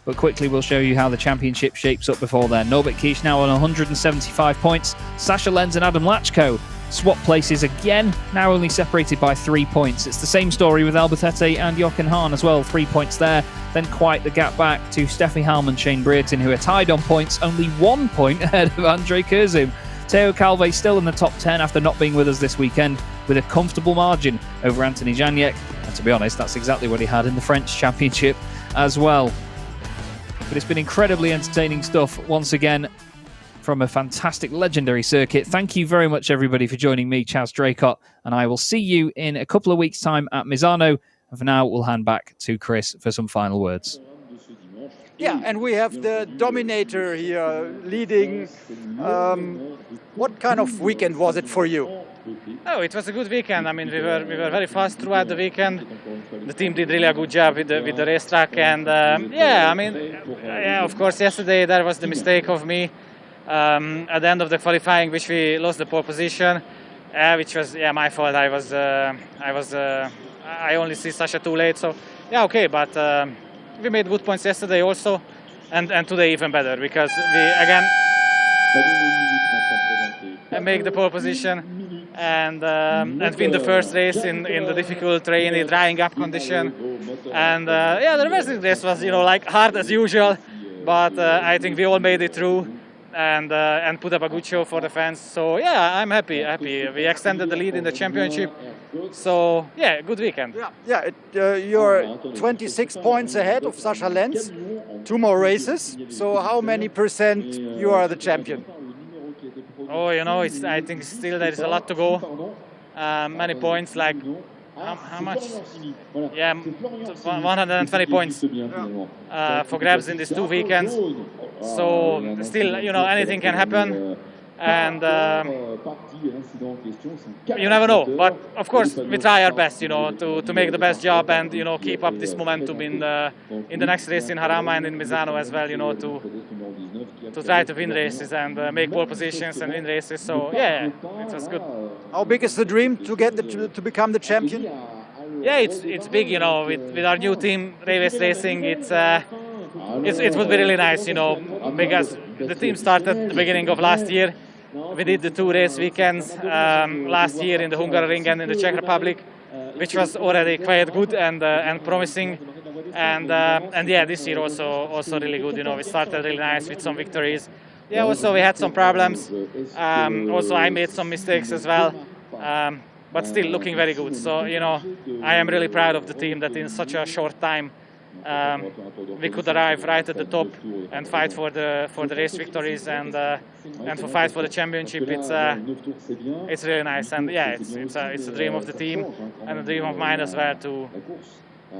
But quickly we'll show you how the championship shapes up before then. Norbert Kish now on 175 points. Sasha Lenz and Adam Latchko swap places again, now only separated by 3 points. It's the same story with Albert and Jochen Hahn as well, 3 points there. Then quite the gap back to Steffi Halm and Shane Brereton, who are tied on points, only 1 point ahead of Andrei Kurzen. Theo Calve still in the top 10 after not being with us this weekend, with a comfortable margin over Anthony Janiek. And to be honest, that's exactly what he had in the French Championship as well. But it's been incredibly entertaining stuff once again from a fantastic, legendary circuit. Thank you very much, everybody, for joining me, Chaz Draycott, and I will see you in a couple of weeks' time at Misano. And for now, we'll hand back to Chris for some final words. Yeah, and we have the Dominator here leading. What kind of weekend was it for you? Oh, it was a good weekend. I mean, we were very fast throughout the weekend. The team did really a good job with the racetrack, and yeah, I mean, yeah, of course, yesterday there was the mistake of me at the end of the qualifying, which we lost the pole position, which was my fault. I only see Sasha too late, so yeah, okay, but we made good points yesterday also, and today even better, because we again make the pole position and win the first race in the difficult rainy, drying up condition. And yeah, the rest of the race was like hard as usual, but I think we all made it through and put up a good show for the fans. So yeah, I'm happy. We extended the lead in the championship. So yeah, good weekend. Yeah. You're 26 points ahead of Sasha Lenz. 2 more races. So how many percent you are the champion? Oh, I think still there is a lot to go. Many points, like how much? Yeah, 120 points for grabs in these 2 weekends. So still, anything can happen, and you never know. But of course, we try our best, to make the best job and keep up this momentum in the next race in Jarama and in Misano as well. To try to win races and make pole positions and win races. So yeah, it was good. How big is the dream to get to become the champion? Yeah, it's big. With our new team, Rayways Racing, it would be really nice. Because the team started at the beginning of last year. We did the 2 race weekends last year in the Hungaroring and in the Czech Republic, which was already quite good and promising. And yeah, this year also really good. We started really nice with some victories. Yeah, also we had some problems. Also I made some mistakes as well, but still looking very good. So I am really proud of the team that in such a short time we could arrive right at the top and fight for the race victories and for fight for the championship. It's really nice, and yeah, it's a dream of the team and a dream of mine as well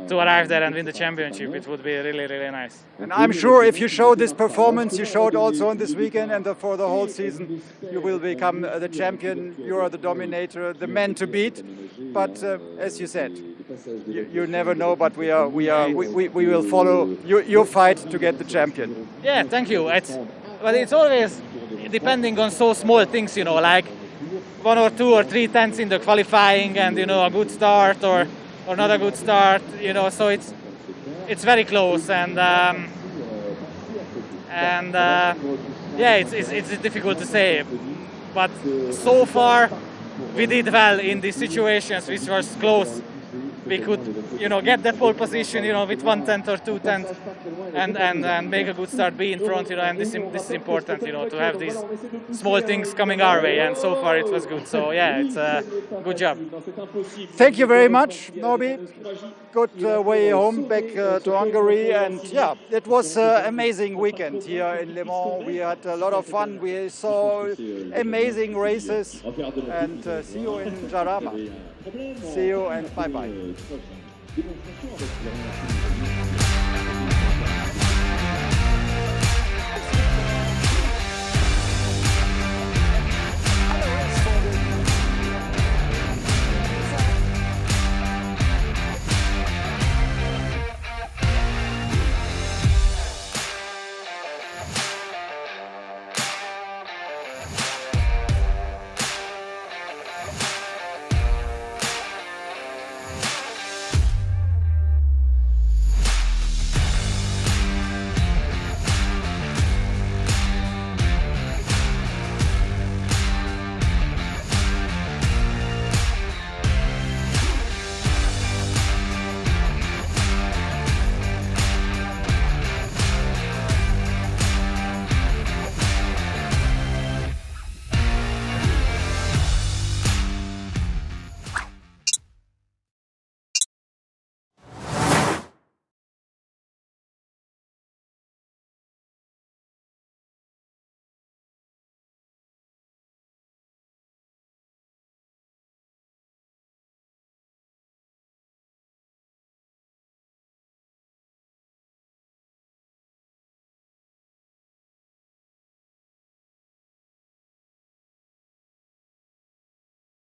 to arrive there and win the championship. It would be really, really nice. And I'm sure if you show this performance, you showed also on this weekend and for the whole season, you will become the champion. You are the dominator, the man to beat. But as you said, you never know. But we will follow your fight to get the champion. Yeah, thank you. But it's always depending on so small things, like 1 or 2 or 3 tenths in the qualifying, and a good start or not a good start, so it's very close, and yeah, it's difficult to say, but so far we did well in these situations which was close. We could, get the pole position, with 1 tenth or 2 tenths, and make a good start, be in front, and this is important, to have these small things coming our way, and so far it was good. So yeah, it's a good job. Thank you very much, Norby. Good way home back to Hungary, and yeah, it was an amazing weekend here in Le Mans. We had a lot of fun. We saw amazing races, and see you in Jarama. See you and bye-bye.